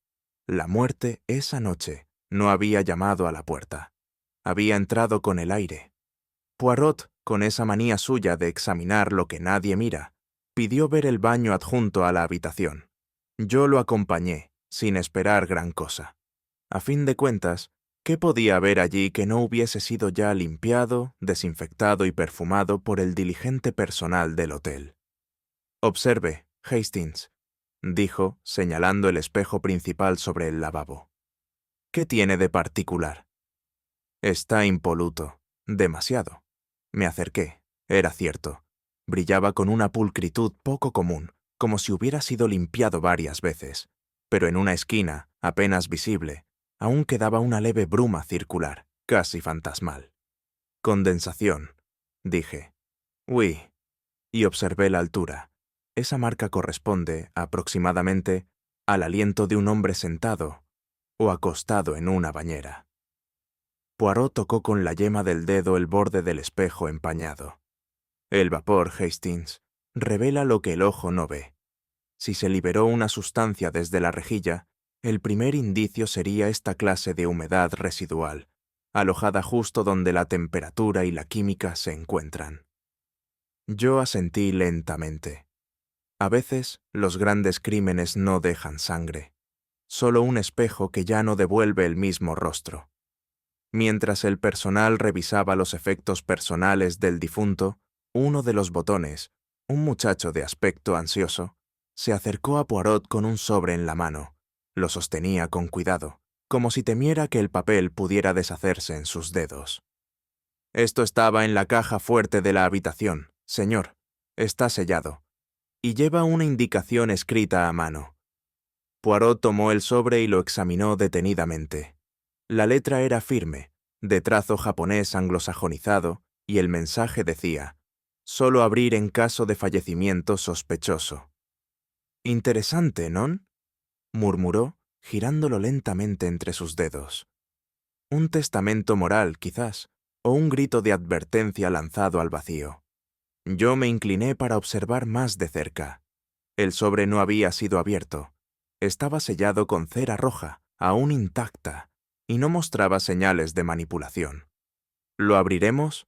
La muerte, esa noche, no había llamado a la puerta. Había entrado con el aire. Poirot, con esa manía suya de examinar lo que nadie mira, pidió ver el baño adjunto a la habitación. Yo lo acompañé, sin esperar gran cosa. A fin de cuentas, ¿qué podía haber allí que no hubiese sido ya limpiado, desinfectado y perfumado por el diligente personal del hotel? «Observe, Hastings», dijo, señalando el espejo principal sobre el lavabo. «¿Qué tiene de particular?». «Está impoluto, demasiado». Me acerqué. Era cierto. Brillaba con una pulcritud poco común, como si hubiera sido limpiado varias veces. Pero en una esquina, apenas visible, aún quedaba una leve bruma circular, casi fantasmal. «Condensación», dije. «Oui», y observé la altura. Esa marca corresponde, aproximadamente, al aliento de un hombre sentado o acostado en una bañera. Poirot tocó con la yema del dedo el borde del espejo empañado. «El vapor, Hastings, revela lo que el ojo no ve. Si se liberó una sustancia desde la rejilla, el primer indicio sería esta clase de humedad residual, alojada justo donde la temperatura y la química se encuentran». Yo asentí lentamente. A veces, los grandes crímenes no dejan sangre, solo un espejo que ya no devuelve el mismo rostro. Mientras el personal revisaba los efectos personales del difunto, uno de los botones, un muchacho de aspecto ansioso, se acercó a Poirot con un sobre en la mano. Lo sostenía con cuidado, como si temiera que el papel pudiera deshacerse en sus dedos. «Esto estaba en la caja fuerte de la habitación, señor. Está sellado. Y lleva una indicación escrita a mano». Poirot tomó el sobre y lo examinó detenidamente. La letra era firme, de trazo japonés anglosajonizado, y el mensaje decía: «Solo abrir en caso de fallecimiento sospechoso». «Interesante, ¿non?», murmuró, girándolo lentamente entre sus dedos. Un testamento moral, quizás, o un grito de advertencia lanzado al vacío. Yo me incliné para observar más de cerca. El sobre no había sido abierto. Estaba sellado con cera roja, aún intacta, y no mostraba señales de manipulación. ¿Lo abriremos?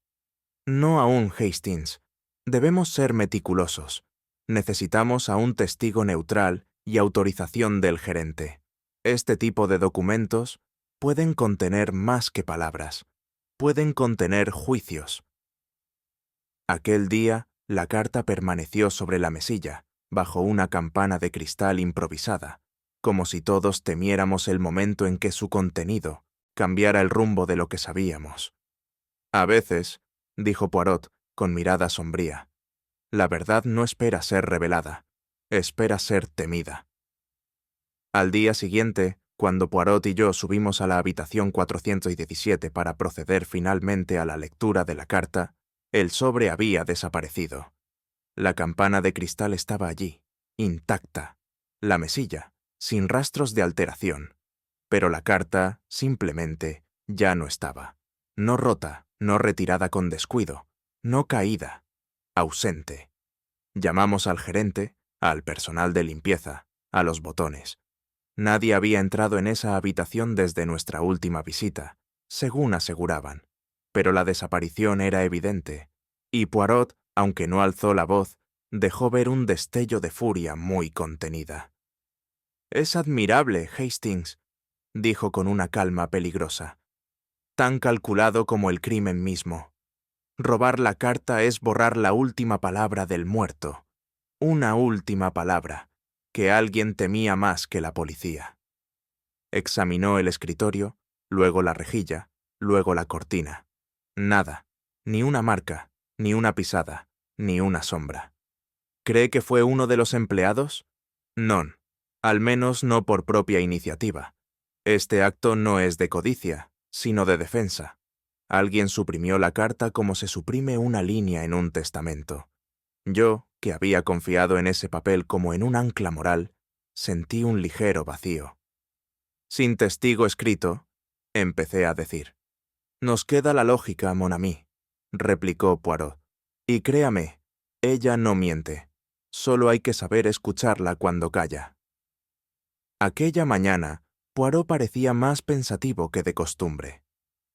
No aún, Hastings. Debemos ser meticulosos. Necesitamos a un testigo neutral y autorización del gerente. Este tipo de documentos pueden contener más que palabras. Pueden contener juicios. Aquel día, la carta permaneció sobre la mesilla, bajo una campana de cristal improvisada, como si todos temiéramos el momento en que su contenido cambiara el rumbo de lo que sabíamos. «A veces», dijo Poirot, con mirada sombría, «la verdad no espera ser revelada, espera ser temida». Al día siguiente, cuando Poirot y yo subimos a la habitación 417 para proceder finalmente a la lectura de la carta, el sobre había desaparecido. La campana de cristal estaba allí, intacta, la mesilla, sin rastros de alteración, pero la carta, simplemente, ya no estaba. No rota, no retirada con descuido, no caída, ausente. Llamamos al gerente, al personal de limpieza, a los botones. Nadie había entrado en esa habitación desde nuestra última visita, según aseguraban, pero la desaparición era evidente, y Poirot, aunque no alzó la voz, dejó ver un destello de furia muy contenida. «Es admirable, Hastings», dijo con una calma peligrosa. «Tan calculado como el crimen mismo. Robar la carta es borrar la última palabra del muerto. Una última palabra, que alguien temía más que la policía». Examinó el escritorio, luego la rejilla, luego la cortina. Nada, ni una marca, ni una pisada, ni una sombra. ¿Cree que fue uno de los empleados? Non, al menos no por propia iniciativa. Este acto no es de codicia, sino de defensa. Alguien suprimió la carta como se suprime una línea en un testamento. Yo, que había confiado en ese papel como en un ancla moral, sentí un ligero vacío. «Sin testigo escrito», empecé a decir. «Nos queda la lógica, mon ami», replicó Poirot. «Y créame, ella no miente. Solo hay que saber escucharla cuando calla». Aquella mañana, Poirot parecía más pensativo que de costumbre.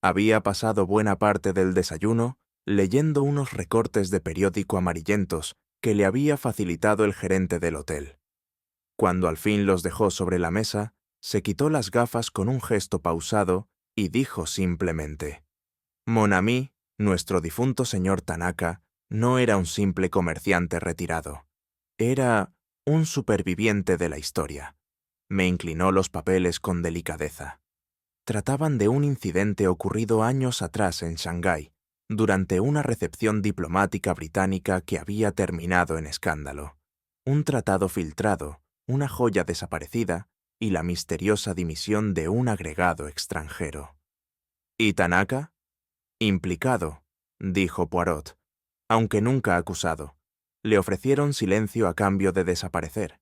Había pasado buena parte del desayuno leyendo unos recortes de periódico amarillentos que le había facilitado el gerente del hotel. Cuando al fin los dejó sobre la mesa, se quitó las gafas con un gesto pausado y dijo simplemente: «Mon ami, nuestro difunto señor Tanaka, no era un simple comerciante retirado. Era un superviviente de la historia». Me inclinó los papeles con delicadeza. Trataban de un incidente ocurrido años atrás en Shanghái, durante una recepción diplomática británica que había terminado en escándalo. Un tratado filtrado, una joya desaparecida y la misteriosa dimisión de un agregado extranjero. ¿Y Tanaka? Implicado, dijo Poirot, aunque nunca acusado. Le ofrecieron silencio a cambio de desaparecer.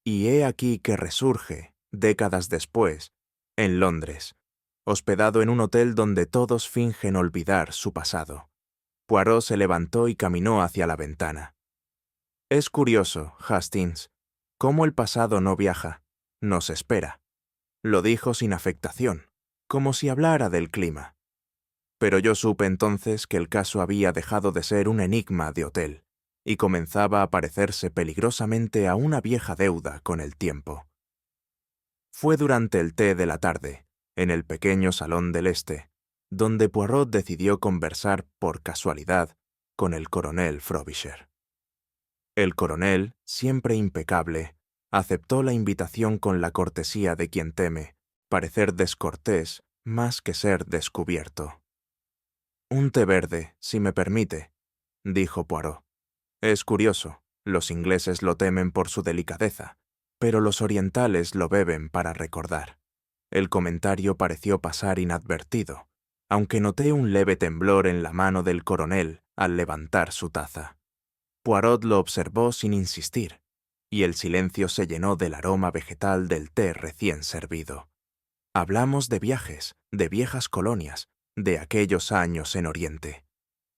Y he aquí que resurge, décadas después, en Londres, hospedado en un hotel donde todos fingen olvidar su pasado. Poirot se levantó y caminó hacia la ventana. «Es curioso, Hastings, cómo el pasado no viaja, nos espera». Lo dijo sin afectación, como si hablara del clima. Pero yo supe entonces que el caso había dejado de ser un enigma de hotel, y comenzaba a parecerse peligrosamente a una vieja deuda con el tiempo. Fue durante el té de la tarde, en el pequeño salón del este, donde Poirot decidió conversar por casualidad con el coronel Frobisher. El coronel, siempre impecable, aceptó la invitación con la cortesía de quien teme parecer descortés más que ser descubierto. «Un té verde, si me permite», dijo Poirot. «Es curioso, los ingleses lo temen por su delicadeza, pero los orientales lo beben para recordar». El comentario pareció pasar inadvertido, aunque noté un leve temblor en la mano del coronel al levantar su taza. Poirot lo observó sin insistir, y el silencio se llenó del aroma vegetal del té recién servido. Hablamos de viajes, de viejas colonias, de aquellos años en Oriente.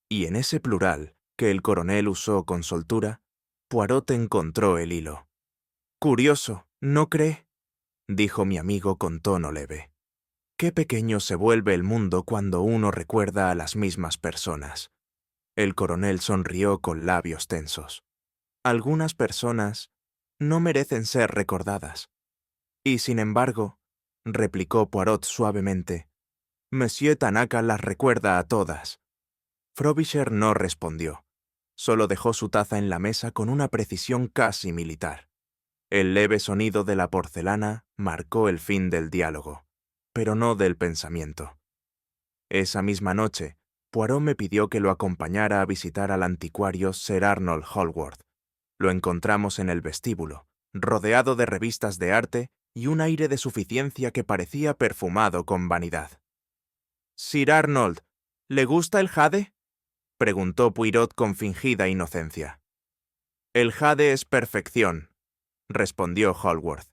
Y en ese plural, que el coronel usó con soltura, Poirot encontró el hilo. «Curioso, ¿no cree?», dijo mi amigo con tono leve. «Qué pequeño se vuelve el mundo cuando uno recuerda a las mismas personas». El coronel sonrió con labios tensos. «Algunas personas no merecen ser recordadas. Y sin embargo», replicó Poirot suavemente, «Monsieur Tanaka las recuerda a todas». Frobisher no respondió. Solo dejó su taza en la mesa con una precisión casi militar. El leve sonido de la porcelana marcó el fin del diálogo, pero no del pensamiento. Esa misma noche, Poirot me pidió que lo acompañara a visitar al anticuario Sir Arnold Hallward. Lo encontramos en el vestíbulo, rodeado de revistas de arte y un aire de suficiencia que parecía perfumado con vanidad. «Sir Arnold, ¿le gusta el jade?», preguntó Poirot con fingida inocencia. «El jade es perfección», respondió Hallward.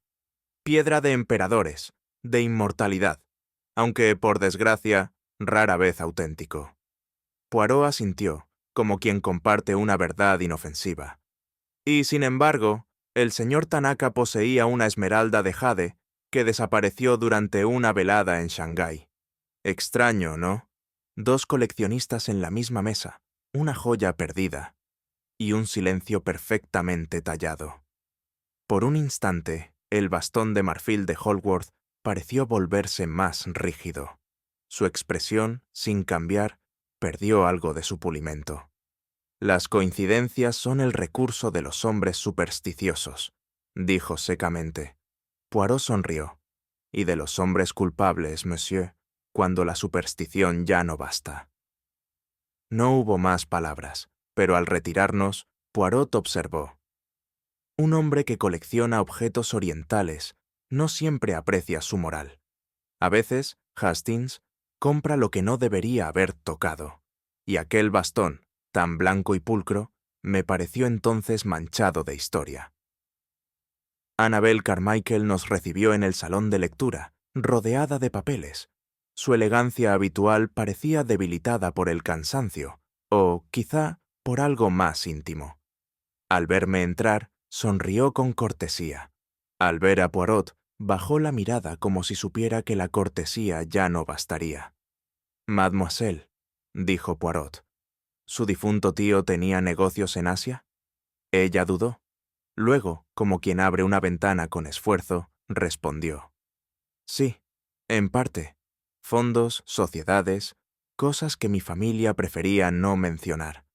«Piedra de emperadores, de inmortalidad, aunque, por desgracia, rara vez auténtico». Poirot asintió, como quien comparte una verdad inofensiva. Y, sin embargo, el señor Tanaka poseía una esmeralda de jade que desapareció durante una velada en Shanghái. Extraño, ¿no? 2 coleccionistas en la misma mesa, una joya perdida, y un silencio perfectamente tallado. Por un instante, el bastón de marfil de Hallward pareció volverse más rígido. Su expresión, sin cambiar, perdió algo de su pulimento. «Las coincidencias son el recurso de los hombres supersticiosos», dijo secamente. Poirot sonrió. «Y de los hombres culpables, monsieur, cuando la superstición ya no basta». No hubo más palabras, pero al retirarnos, Poirot observó: «Un hombre que colecciona objetos orientales no siempre aprecia su moral. A veces, Hastings compra lo que no debería haber tocado, y aquel bastón, tan blanco y pulcro, me pareció entonces manchado de historia». Annabel Carmichael nos recibió en el salón de lectura, rodeada de papeles. Su elegancia habitual parecía debilitada por el cansancio, o, quizá, por algo más íntimo. Al verme entrar, sonrió con cortesía. Al ver a Poirot, bajó la mirada como si supiera que la cortesía ya no bastaría. «Mademoiselle», dijo Poirot, «¿su difunto tío tenía negocios en Asia?». Ella dudó. Luego, como quien abre una ventana con esfuerzo, respondió: «Sí, en parte. Fondos, sociedades, cosas que mi familia prefería no mencionar.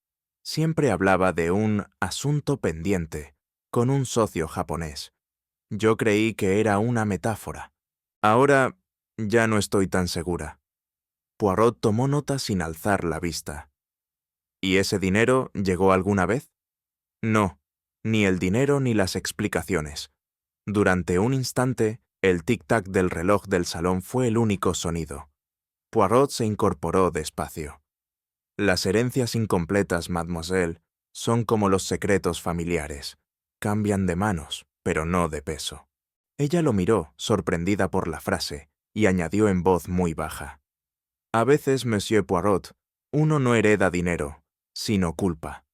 Siempre hablaba de un asunto pendiente con un socio japonés. Yo creí que era una metáfora. Ahora ya no estoy tan segura». Poirot tomó nota sin alzar la vista. «¿Y ese dinero llegó alguna vez?». «No, ni el dinero ni las explicaciones». Durante un instante, el tic-tac del reloj del salón fue el único sonido. Poirot se incorporó despacio. «Las herencias incompletas, mademoiselle, son como los secretos familiares. Cambian de manos, pero no de peso». Ella lo miró, sorprendida por la frase, y añadió en voz muy baja: «A veces, monsieur Poirot, uno no hereda dinero, sino culpa».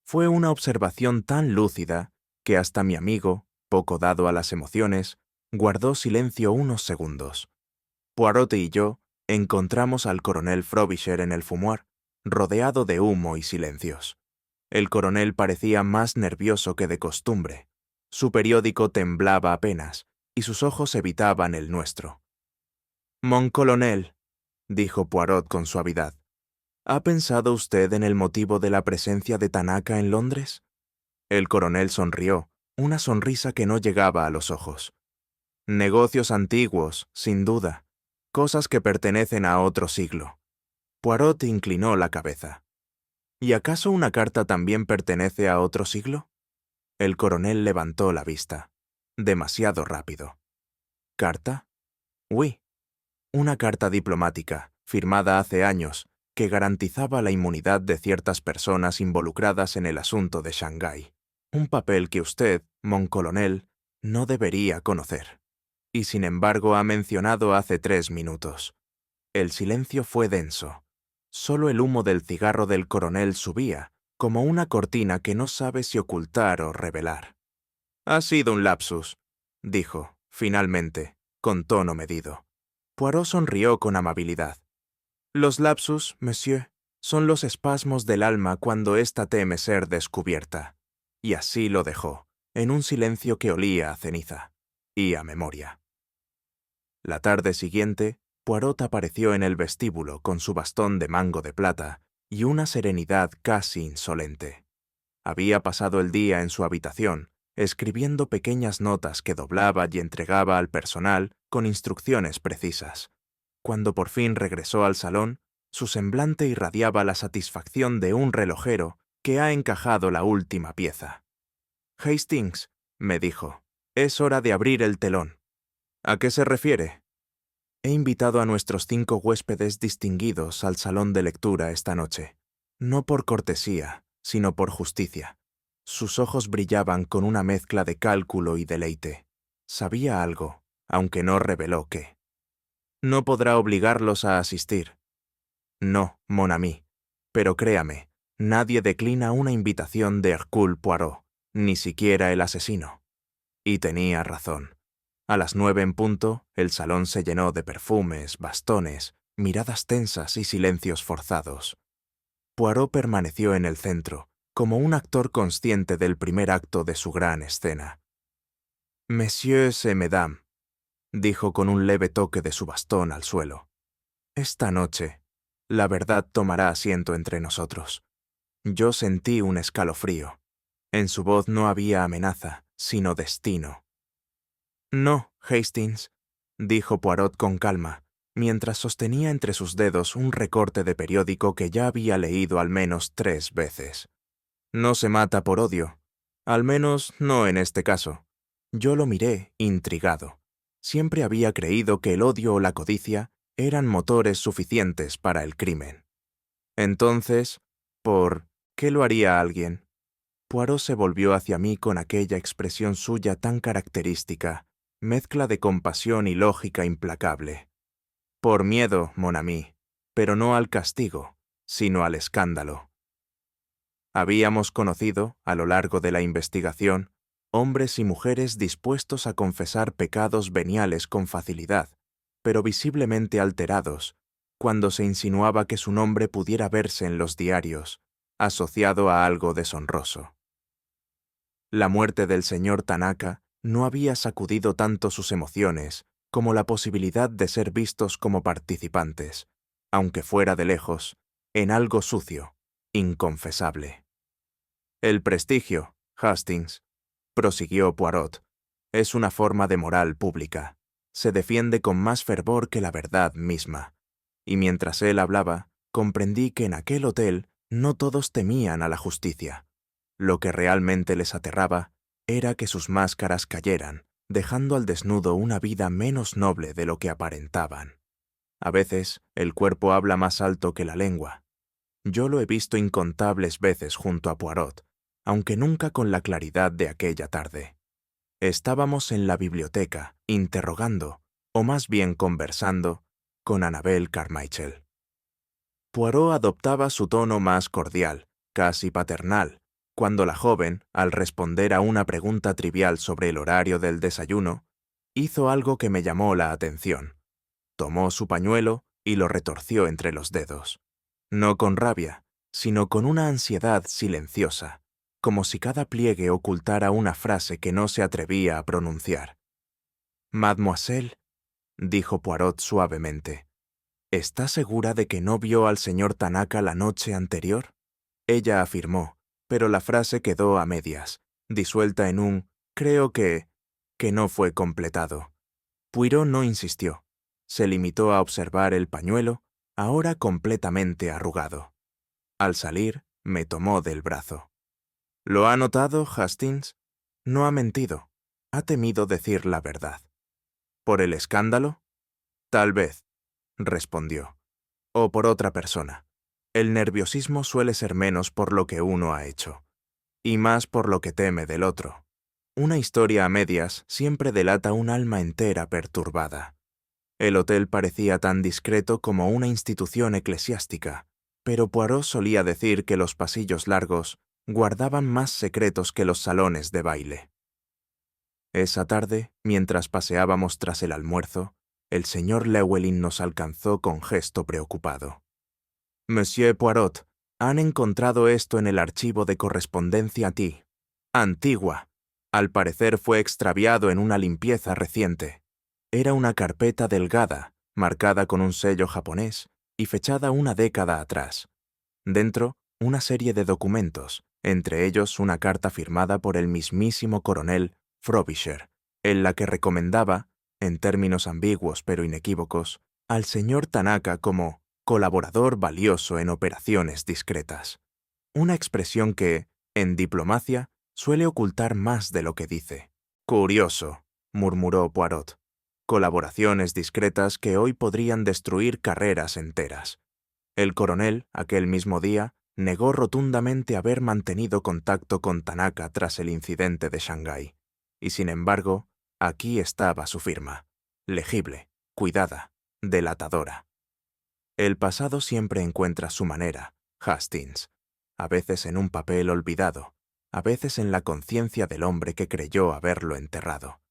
Fue una observación tan lúcida que hasta mi amigo, poco dado a las emociones, guardó silencio unos segundos. Poirot y yo encontramos al coronel Frobisher en el fumoir, rodeado de humo y silencios. El coronel parecía más nervioso que de costumbre. Su periódico temblaba apenas, y sus ojos evitaban el nuestro. «Mon colonel», dijo Poirot con suavidad, «¿ha pensado usted en el motivo de la presencia de Tanaka en Londres?» El coronel sonrió, una sonrisa que no llegaba a los ojos. «Negocios antiguos, sin duda. Cosas que pertenecen a otro siglo». Poirot inclinó la cabeza. «¿Y acaso una carta también pertenece a otro siglo?» El coronel levantó la vista. Demasiado rápido. ¿Carta? Oui. Una carta diplomática, firmada hace años, que garantizaba la inmunidad de ciertas personas involucradas en el asunto de Shanghái. Un papel que usted, mon colonel, no debería conocer. Y sin embargo ha mencionado hace 3 minutos. El silencio fue denso. Solo el humo del cigarro del coronel subía, como una cortina que no sabe si ocultar o revelar. «Ha sido un lapsus», dijo, finalmente, con tono medido. Poirot sonrió con amabilidad. «Los lapsus, monsieur, son los espasmos del alma cuando ésta teme ser descubierta». Y así lo dejó, en un silencio que olía a ceniza y a memoria. La tarde siguiente, Poirot apareció en el vestíbulo con su bastón de mango de plata y una serenidad casi insolente. Había pasado el día en su habitación, escribiendo pequeñas notas que doblaba y entregaba al personal con instrucciones precisas. Cuando por fin regresó al salón, su semblante irradiaba la satisfacción de un relojero que ha encajado la última pieza. «Hastings», me dijo, «es hora de abrir el telón». «¿A qué se refiere?» «He invitado a nuestros 5 huéspedes distinguidos al salón de lectura esta noche. No por cortesía, sino por justicia». Sus ojos brillaban con una mezcla de cálculo y deleite. Sabía algo, aunque no reveló qué. «No podrá obligarlos a asistir». «No, mon ami. Pero créame, nadie declina una invitación de Hercule Poirot, ni siquiera el asesino». Y tenía razón. A las 9 en punto, el salón se llenó de perfumes, bastones, miradas tensas y silencios forzados. Poirot permaneció en el centro, como un actor consciente del primer acto de su gran escena. «Messieurs et mesdames», dijo con un leve toque de su bastón al suelo. «Esta noche, la verdad tomará asiento entre nosotros». Yo sentí un escalofrío. En su voz no había amenaza, sino destino. «No, Hastings», dijo Poirot con calma, mientras sostenía entre sus dedos un recorte de periódico que ya había leído al menos 3 veces. «No se mata por odio. Al menos no en este caso». Yo lo miré, intrigado. Siempre había creído que el odio o la codicia eran motores suficientes para el crimen. Entonces, ¿por qué lo haría alguien? Poirot se volvió hacia mí con aquella expresión suya tan característica, mezcla de compasión y lógica implacable. «Por miedo, mon ami, pero no al castigo, sino al escándalo». Habíamos conocido, a lo largo de la investigación, hombres y mujeres dispuestos a confesar pecados veniales con facilidad, pero visiblemente alterados, cuando se insinuaba que su nombre pudiera verse en los diarios, asociado a algo deshonroso. La muerte del señor Tanaka no había sacudido tanto sus emociones como la posibilidad de ser vistos como participantes, aunque fuera de lejos, en algo sucio, inconfesable. «El prestigio, Hastings», prosiguió Poirot, «es una forma de moral pública. Se defiende con más fervor que la verdad misma». Y mientras él hablaba, comprendí que en aquel hotel no todos temían a la justicia. Lo que realmente les aterraba era que sus máscaras cayeran, dejando al desnudo una vida menos noble de lo que aparentaban. A veces, el cuerpo habla más alto que la lengua. Yo lo he visto incontables veces junto a Poirot, aunque nunca con la claridad de aquella tarde. Estábamos en la biblioteca, interrogando, o más bien conversando, con Annabel Carmichael. Poirot adoptaba su tono más cordial, casi paternal, cuando la joven, al responder a una pregunta trivial sobre el horario del desayuno, hizo algo que me llamó la atención. Tomó su pañuelo y lo retorció entre los dedos. No con rabia, sino con una ansiedad silenciosa, como si cada pliegue ocultara una frase que no se atrevía a pronunciar. «Mademoiselle», dijo Poirot suavemente, «¿está segura de que no vio al señor Tanaka la noche anterior?» Ella afirmó, pero la frase quedó a medias, disuelta en un «creo que no fue completado». Poirot no insistió. Se limitó a observar el pañuelo, ahora completamente arrugado. Al salir, me tomó del brazo. ¿Lo ha notado, Hastings? No ha mentido. Ha temido decir la verdad. ¿Por el escándalo? Tal vez, respondió. O por otra persona. El nerviosismo suele ser menos por lo que uno ha hecho, y más por lo que teme del otro. Una historia a medias siempre delata un alma entera perturbada. El hotel parecía tan discreto como una institución eclesiástica, pero Poirot solía decir que los pasillos largos guardaban más secretos que los salones de baile. Esa tarde, mientras paseábamos tras el almuerzo, el señor Llewellyn nos alcanzó con gesto preocupado. «Monsieur Poirot, han encontrado esto en el archivo de correspondencia TI. Antigua. Al parecer fue extraviado en una limpieza reciente. Era una carpeta delgada, marcada con un sello japonés y fechada una década atrás. Dentro, una serie de documentos, entre ellos una carta firmada por el mismísimo coronel Frobisher, en la que recomendaba, en términos ambiguos pero inequívocos, al señor Tanaka como colaborador valioso en operaciones discretas. Una expresión que, en diplomacia, suele ocultar más de lo que dice. «Curioso», murmuró Poirot. «Colaboraciones discretas que hoy podrían destruir carreras enteras». El coronel, aquel mismo día, negó rotundamente haber mantenido contacto con Tanaka tras el incidente de Shanghái. Y sin embargo, aquí estaba su firma. Legible, cuidada, delatadora. El pasado siempre encuentra su manera, Hastings. A veces en un papel olvidado, a veces en la conciencia del hombre que creyó haberlo enterrado.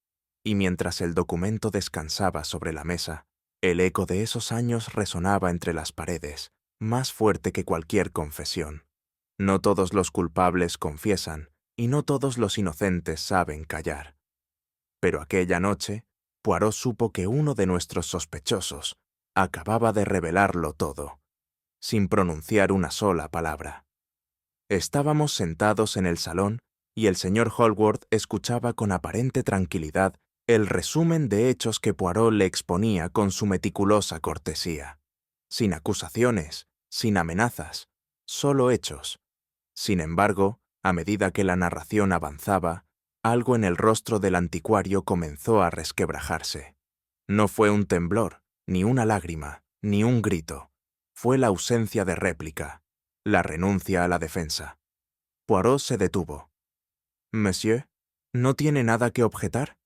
Y mientras el documento descansaba sobre la mesa, el eco de esos años resonaba entre las paredes, más fuerte que cualquier confesión. No todos los culpables confiesan, y no todos los inocentes saben callar. Pero aquella noche, Poirot supo que uno de nuestros sospechosos acababa de revelarlo todo, sin pronunciar una sola palabra. Estábamos sentados en el salón y el señor Hallward escuchaba con aparente tranquilidad el resumen de hechos que Poirot le exponía con su meticulosa cortesía. Sin acusaciones, sin amenazas, solo hechos. Sin embargo, a medida que la narración avanzaba, algo en el rostro del anticuario comenzó a resquebrajarse. No fue un temblor, ni una lágrima, ni un grito. Fue la ausencia de réplica, la renuncia a la defensa. Poirot se detuvo. «Monsieur, ¿no tiene nada que objetar?»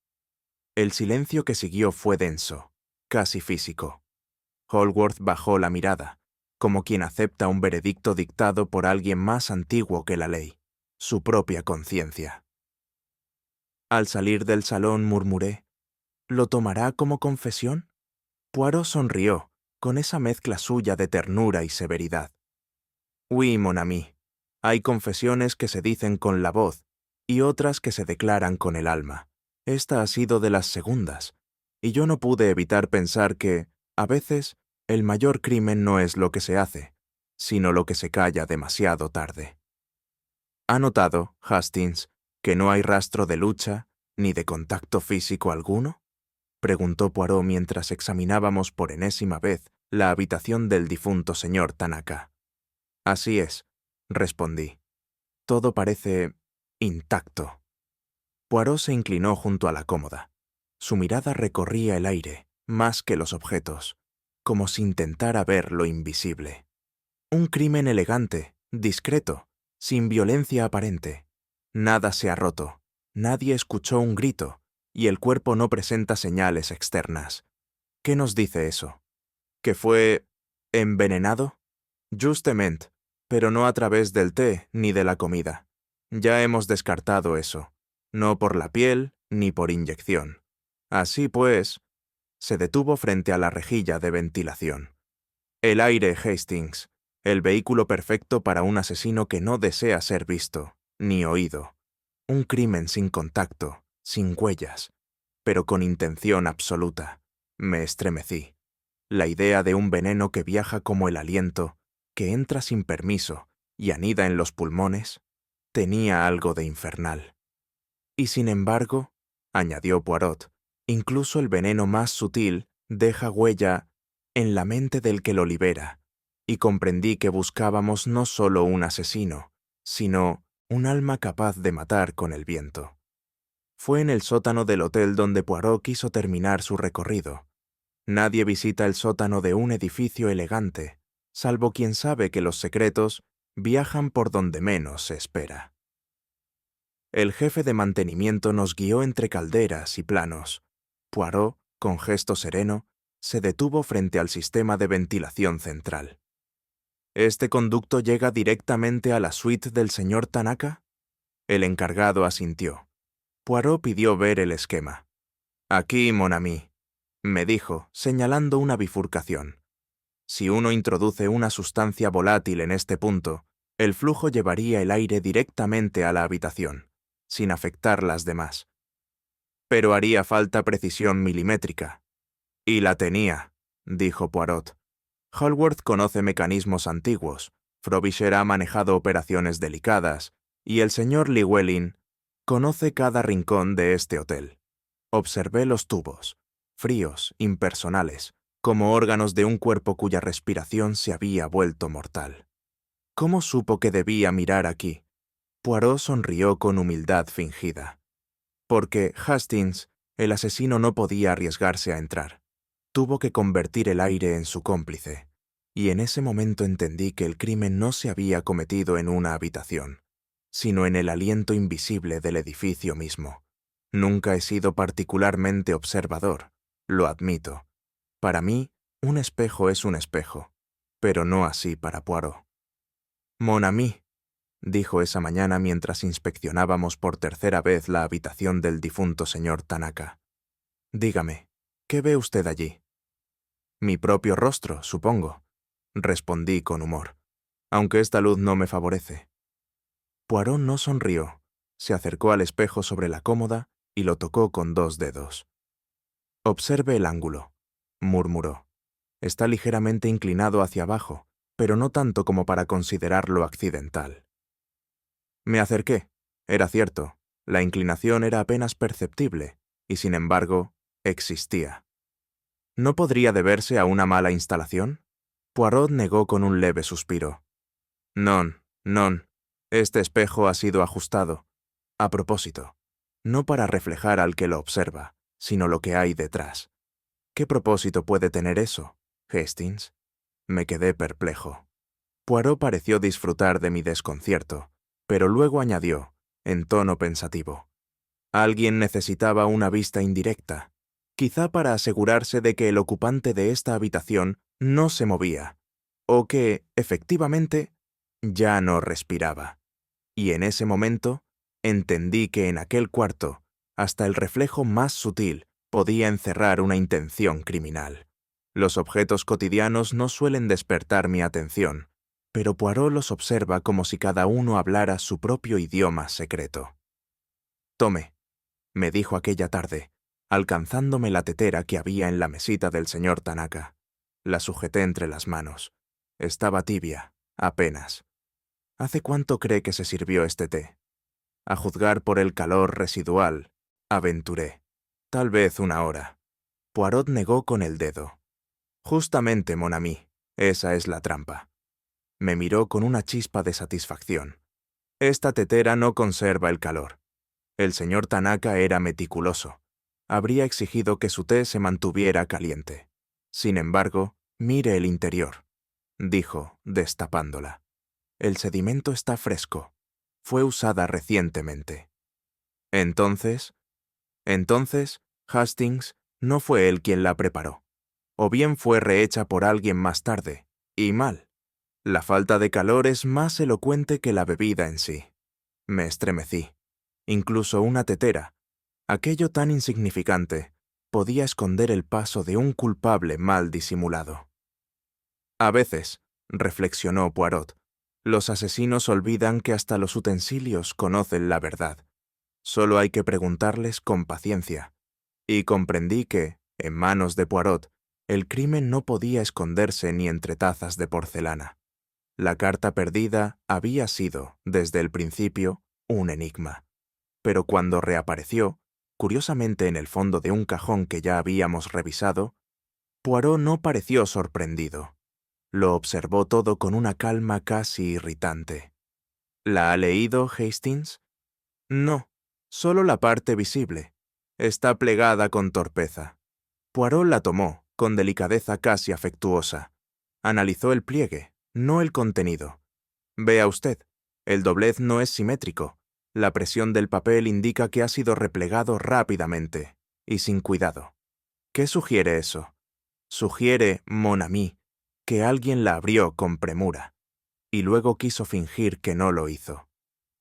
El silencio que siguió fue denso, casi físico. Hallward bajó la mirada, como quien acepta un veredicto dictado por alguien más antiguo que la ley, su propia conciencia. Al salir del salón murmuré, «¿Lo tomará como confesión?» Poirot sonrió, con esa mezcla suya de ternura y severidad. «Oui, mon ami. Hay confesiones que se dicen con la voz y otras que se declaran con el alma. Esta ha sido de las segundas, y yo no pude evitar pensar que, a veces, el mayor crimen no es lo que se hace, sino lo que se calla demasiado tarde». ¿Ha notado, Hastings, que no hay rastro de lucha ni de contacto físico alguno?, preguntó Poirot mientras examinábamos por enésima vez la habitación del difunto señor Tanaka. «Así es», respondí. «Todo parece intacto». Poirot se inclinó junto a la cómoda. Su mirada recorría el aire, más que los objetos, como si intentara ver lo invisible. Un crimen elegante, discreto, sin violencia aparente. Nada se ha roto, nadie escuchó un grito, y el cuerpo no presenta señales externas. ¿Qué nos dice eso? ¿Que fue envenenado? Justamente, pero no a través del té ni de la comida. Ya hemos descartado eso. No por la piel ni por inyección. Así pues, se detuvo frente a la rejilla de ventilación. El aire, Hastings. El vehículo perfecto para un asesino que no desea ser visto, ni oído. Un crimen sin contacto, sin huellas, pero con intención absoluta. Me estremecí. La idea de un veneno que viaja como el aliento, que entra sin permiso y anida en los pulmones, tenía algo de infernal. Y sin embargo, añadió Poirot, incluso el veneno más sutil deja huella en la mente del que lo libera, y comprendí que buscábamos no solo un asesino, sino un alma capaz de matar con el viento. Fue en el sótano del hotel donde Poirot quiso terminar su recorrido. Nadie visita el sótano de un edificio elegante, salvo quien sabe que los secretos viajan por donde menos se espera. El jefe de mantenimiento nos guió entre calderas y planos. Poirot, con gesto sereno, se detuvo frente al sistema de ventilación central. ¿Este conducto llega directamente a la suite del señor Tanaka? El encargado asintió. Poirot pidió ver el esquema. Aquí, mon ami, me dijo, señalando una bifurcación. Si uno introduce una sustancia volátil en este punto, el flujo llevaría el aire directamente a la habitación, sin afectar las demás. Pero haría falta precisión milimétrica. Y la tenía, dijo Poirot. Hallworth conoce mecanismos antiguos, Frobisher ha manejado operaciones delicadas, y el señor Llewellyn conoce cada rincón de este hotel. Observé los tubos, fríos, impersonales, como órganos de un cuerpo cuya respiración se había vuelto mortal. ¿Cómo supo que debía mirar aquí? Poirot sonrió con humildad fingida. Porque Hastings, el asesino, no podía arriesgarse a entrar. Tuvo que convertir el aire en su cómplice, y en ese momento entendí que el crimen no se había cometido en una habitación, sino en el aliento invisible del edificio mismo. Nunca he sido particularmente observador, lo admito. Para mí, un espejo es un espejo, pero no así para Poirot. Mon ami, dijo esa mañana mientras inspeccionábamos por tercera vez la habitación del difunto señor Tanaka. Dígame, ¿qué ve usted allí? Mi propio rostro, supongo, respondí con humor, aunque esta luz no me favorece. Poirot no sonrió, se acercó al espejo sobre la cómoda y lo tocó con 2 dedos. Observe el ángulo, murmuró. Está ligeramente inclinado hacia abajo, pero no tanto como para considerarlo accidental. Me acerqué. Era cierto, la inclinación era apenas perceptible, y sin embargo, existía. ¿No podría deberse a una mala instalación? Poirot negó con un leve suspiro. Non, este espejo ha sido ajustado. A propósito, no para reflejar al que lo observa, sino lo que hay detrás. ¿Qué propósito puede tener eso, Hastings? Me quedé perplejo. Poirot pareció disfrutar de mi desconcierto, pero luego añadió, en tono pensativo. Alguien necesitaba una vista indirecta, quizá para asegurarse de que el ocupante de esta habitación no se movía, o que, efectivamente, ya no respiraba. Y en ese momento, entendí que en aquel cuarto, hasta el reflejo más sutil podía encerrar una intención criminal. Los objetos cotidianos no suelen despertar mi atención, pero Poirot los observa como si cada uno hablara su propio idioma secreto. Tome, me dijo aquella tarde, alcanzándome la tetera que había en la mesita del señor Tanaka. La sujeté entre las manos. Estaba tibia, apenas. ¿Hace cuánto cree que se sirvió este té? A juzgar por el calor residual, aventuré. Tal vez 1 hora. Poirot negó con el dedo. Justamente, mon ami, esa es la trampa. Me miró con una chispa de satisfacción. Esta tetera no conserva el calor. El señor Tanaka era meticuloso. Habría exigido que su té se mantuviera caliente. Sin embargo, mire el interior, dijo, destapándola. El sedimento está fresco. Fue usada recientemente. Entonces, Hastings no fue él quien la preparó. O bien fue rehecha por alguien más tarde, y mal. La falta de calor es más elocuente que la bebida en sí. Me estremecí. Incluso una tetera, aquello tan insignificante, podía esconder el paso de un culpable mal disimulado. A veces, reflexionó Poirot. Los asesinos olvidan que hasta los utensilios conocen la verdad. Solo hay que preguntarles con paciencia. Y comprendí que, en manos de Poirot, el crimen no podía esconderse ni entre tazas de porcelana. La carta perdida había sido, desde el principio, un enigma. Pero cuando reapareció, curiosamente en el fondo de un cajón que ya habíamos revisado, Poirot no pareció sorprendido. Lo observó todo con una calma casi irritante. ¿La ha leído, Hastings? No, solo la parte visible. Está plegada con torpeza. Poirot la tomó, con delicadeza casi afectuosa. Analizó el pliegue, no el contenido. Vea usted, el doblez no es simétrico. La presión del papel indica que ha sido replegado rápidamente y sin cuidado. ¿Qué sugiere eso? Sugiere, mon ami, que alguien la abrió con premura, y luego quiso fingir que no lo hizo.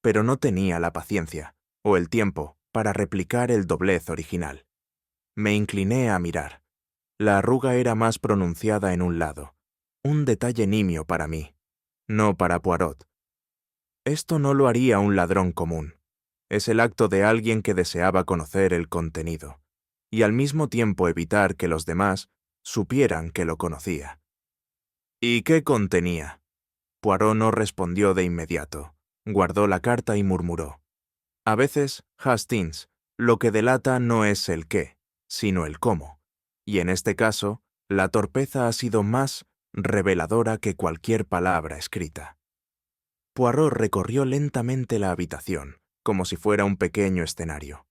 Pero no tenía la paciencia, o el tiempo, para replicar el doblez original. Me incliné a mirar. La arruga era más pronunciada en un lado, un detalle nimio para mí, no para Poirot. Esto no lo haría un ladrón común. Es el acto de alguien que deseaba conocer el contenido, y al mismo tiempo evitar que los demás supieran que lo conocía. ¿Y qué contenía? Poirot no respondió de inmediato. Guardó la carta y murmuró. A veces, Hastings, lo que delata no es el qué, sino el cómo. Y en este caso, la torpeza ha sido más reveladora que cualquier palabra escrita. Poirot recorrió lentamente la habitación, como si fuera un pequeño escenario.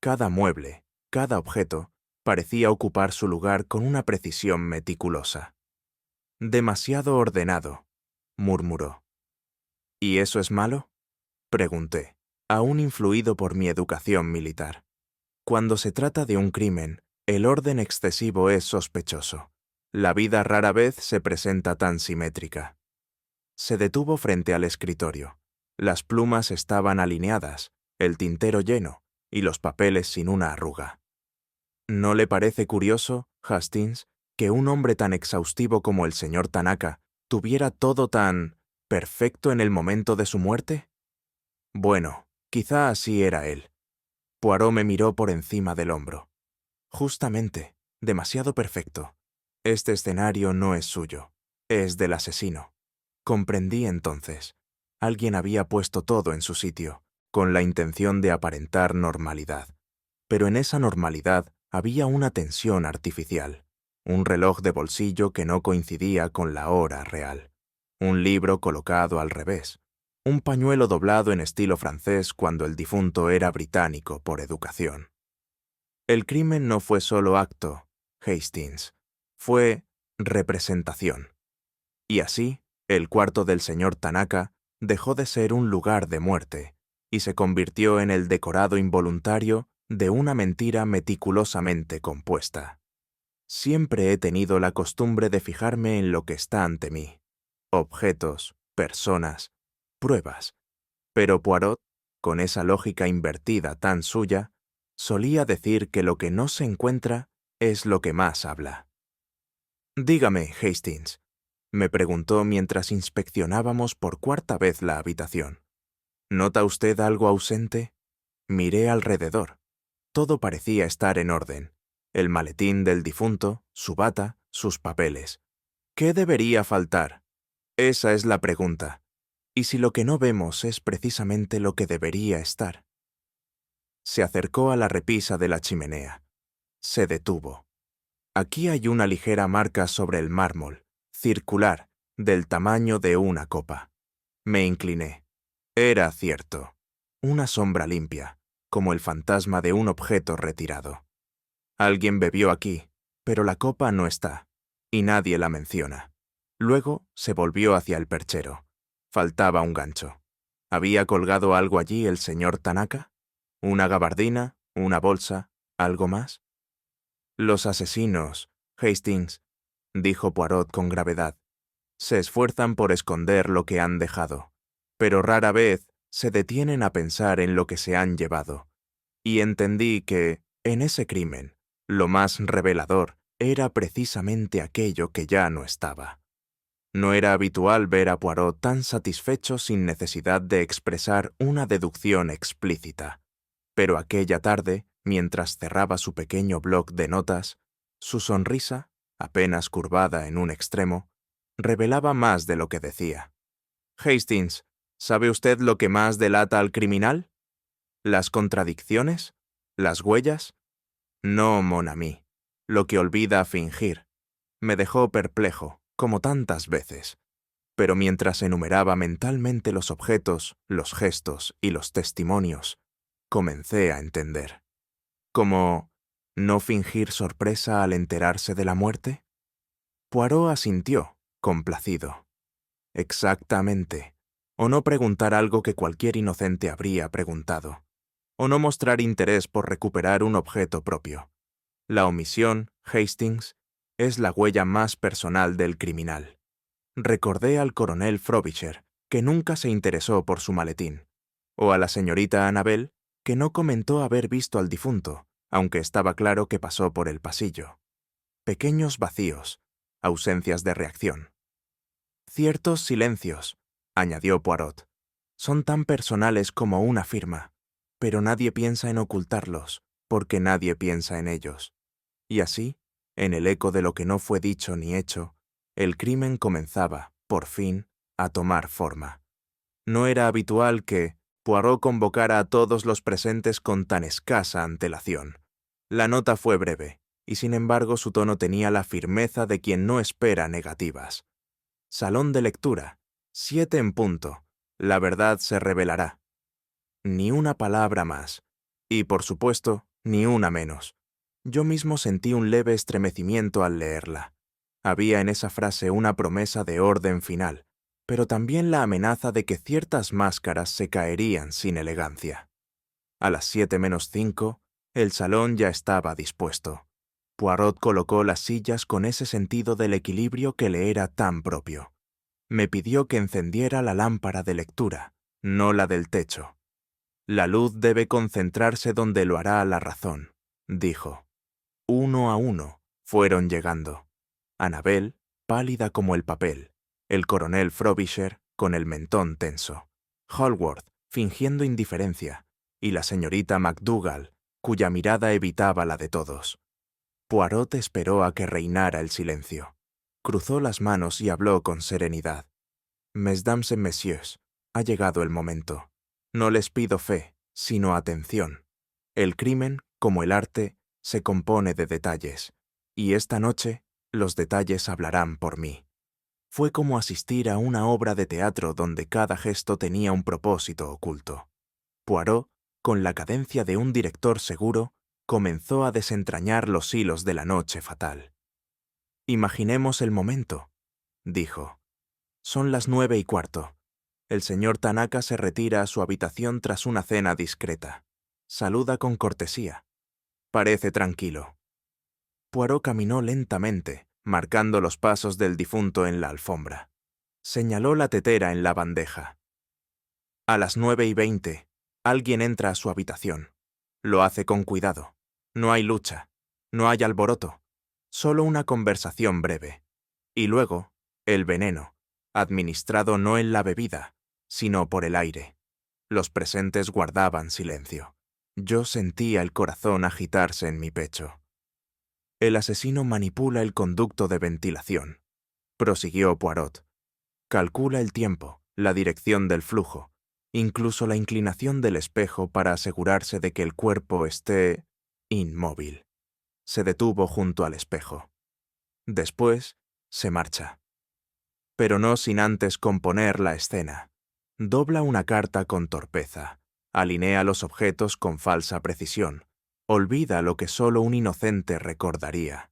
Cada mueble, cada objeto, parecía ocupar su lugar con una precisión meticulosa. Demasiado ordenado, murmuró. ¿Y eso es malo? Pregunté, aún influido por mi educación militar. Cuando se trata de un crimen, el orden excesivo es sospechoso. La vida rara vez se presenta tan simétrica. Se detuvo frente al escritorio. Las plumas estaban alineadas, el tintero lleno y los papeles sin una arruga. ¿No le parece curioso, Hastings, que un hombre tan exhaustivo como el señor Tanaka tuviera todo tan perfecto en el momento de su muerte? Bueno, quizá así era él. Poirot me miró por encima del hombro. Justamente, demasiado perfecto. Este escenario no es suyo, es del asesino. Comprendí entonces. Alguien había puesto todo en su sitio, con la intención de aparentar normalidad. Pero en esa normalidad había una tensión artificial, un reloj de bolsillo que no coincidía con la hora real, un libro colocado al revés, un pañuelo doblado en estilo francés cuando el difunto era británico por educación. El crimen no fue solo acto, Hastings, fue representación. Y así, el cuarto del señor Tanaka dejó de ser un lugar de muerte y se convirtió en el decorado involuntario de una mentira meticulosamente compuesta. Siempre he tenido la costumbre de fijarme en lo que está ante mí. Objetos, personas, pruebas. Pero Poirot, con esa lógica invertida tan suya, solía decir que lo que no se encuentra es lo que más habla. Dígame, Hastings, me preguntó mientras inspeccionábamos por cuarta vez la habitación. ¿Nota usted algo ausente? Miré alrededor. Todo parecía estar en orden. El maletín del difunto, su bata, sus papeles. ¿Qué debería faltar? Esa es la pregunta. ¿Y si lo que no vemos es precisamente lo que debería estar? Se acercó a la repisa de la chimenea. Se detuvo. Aquí hay una ligera marca sobre el mármol, circular, del tamaño de una copa. Me incliné. Era cierto. Una sombra limpia, como el fantasma de un objeto retirado. Alguien bebió aquí, pero la copa no está, y nadie la menciona. Luego se volvió hacia el perchero. Faltaba un gancho. ¿Había colgado algo allí el señor Tanaka? ¿Una gabardina? ¿Una bolsa? ¿Algo más? Los asesinos, Hastings, dijo Poirot con gravedad, se esfuerzan por esconder lo que han dejado, pero rara vez se detienen a pensar en lo que se han llevado. Y entendí que, en ese crimen, lo más revelador era precisamente aquello que ya no estaba. No era habitual ver a Poirot tan satisfecho sin necesidad de expresar una deducción explícita. Pero aquella tarde, mientras cerraba su pequeño bloc de notas, su sonrisa, apenas curvada en un extremo, revelaba más de lo que decía. Hastings, ¿sabe usted lo que más delata al criminal? ¿Las contradicciones? ¿Las huellas? No, mon ami. Lo que olvida fingir. Me dejó perplejo, como tantas veces. Pero mientras enumeraba mentalmente los objetos, los gestos y los testimonios, comencé a entender. ¿Cómo no fingir sorpresa al enterarse de la muerte? Poirot asintió, complacido. Exactamente. O no preguntar algo que cualquier inocente habría preguntado. O no mostrar interés por recuperar un objeto propio. La omisión, Hastings, es la huella más personal del criminal. Recordé al coronel Frobisher, que nunca se interesó por su maletín, o a la señorita Annabel, que no comentó haber visto al difunto, aunque estaba claro que pasó por el pasillo. Pequeños vacíos, ausencias de reacción. Ciertos silencios, añadió Poirot, son tan personales como una firma, pero nadie piensa en ocultarlos, porque nadie piensa en ellos. Y así, en el eco de lo que no fue dicho ni hecho, el crimen comenzaba, por fin, a tomar forma. No era habitual que Poirot convocara a todos los presentes con tan escasa antelación. La nota fue breve, y sin embargo su tono tenía la firmeza de quien no espera negativas. Salón de lectura, 7 en punto. La verdad se revelará. Ni una palabra más. Y, por supuesto, ni una menos. Yo mismo sentí un leve estremecimiento al leerla. Había en esa frase una promesa de orden final, pero también la amenaza de que ciertas máscaras se caerían sin elegancia. A las 7:05, el salón ya estaba dispuesto. Poirot colocó las sillas con ese sentido del equilibrio que le era tan propio. Me pidió que encendiera la lámpara de lectura, no la del techo. La luz debe concentrarse donde lo hará la razón, dijo. Uno a uno fueron llegando. Annabel, pálida como el papel, el coronel Frobisher, con el mentón tenso, Hallward, fingiendo indiferencia, y la señorita MacDougall, cuya mirada evitaba la de todos. Poirot esperó a que reinara el silencio. Cruzó las manos y habló con serenidad. Mesdames et messieurs, ha llegado el momento. No les pido fe, sino atención. El crimen, como el arte, se compone de detalles, y esta noche los detalles hablarán por mí. Fue como asistir a una obra de teatro donde cada gesto tenía un propósito oculto. Poirot, con la cadencia de un director seguro, comenzó a desentrañar los hilos de la noche fatal. Imaginemos el momento, dijo. Son las 9:15. El señor Tanaka se retira a su habitación tras una cena discreta. Saluda con cortesía. Parece tranquilo. Poirot caminó lentamente, marcando los pasos del difunto en la alfombra. Señaló la tetera en la bandeja. A las 9:20, alguien entra a su habitación. Lo hace con cuidado. No hay lucha. No hay alboroto. Solo una conversación breve. Y luego, el veneno, administrado no en la bebida, sino por el aire. Los presentes guardaban silencio. Yo sentía el corazón agitarse en mi pecho. El asesino manipula el conducto de ventilación, prosiguió Poirot. Calcula el tiempo, la dirección del flujo, incluso la inclinación del espejo para asegurarse de que el cuerpo esté inmóvil. Se detuvo junto al espejo. Después, se marcha. Pero no sin antes componer la escena. Dobla una carta con torpeza, alinea los objetos con falsa precisión, olvida lo que solo un inocente recordaría.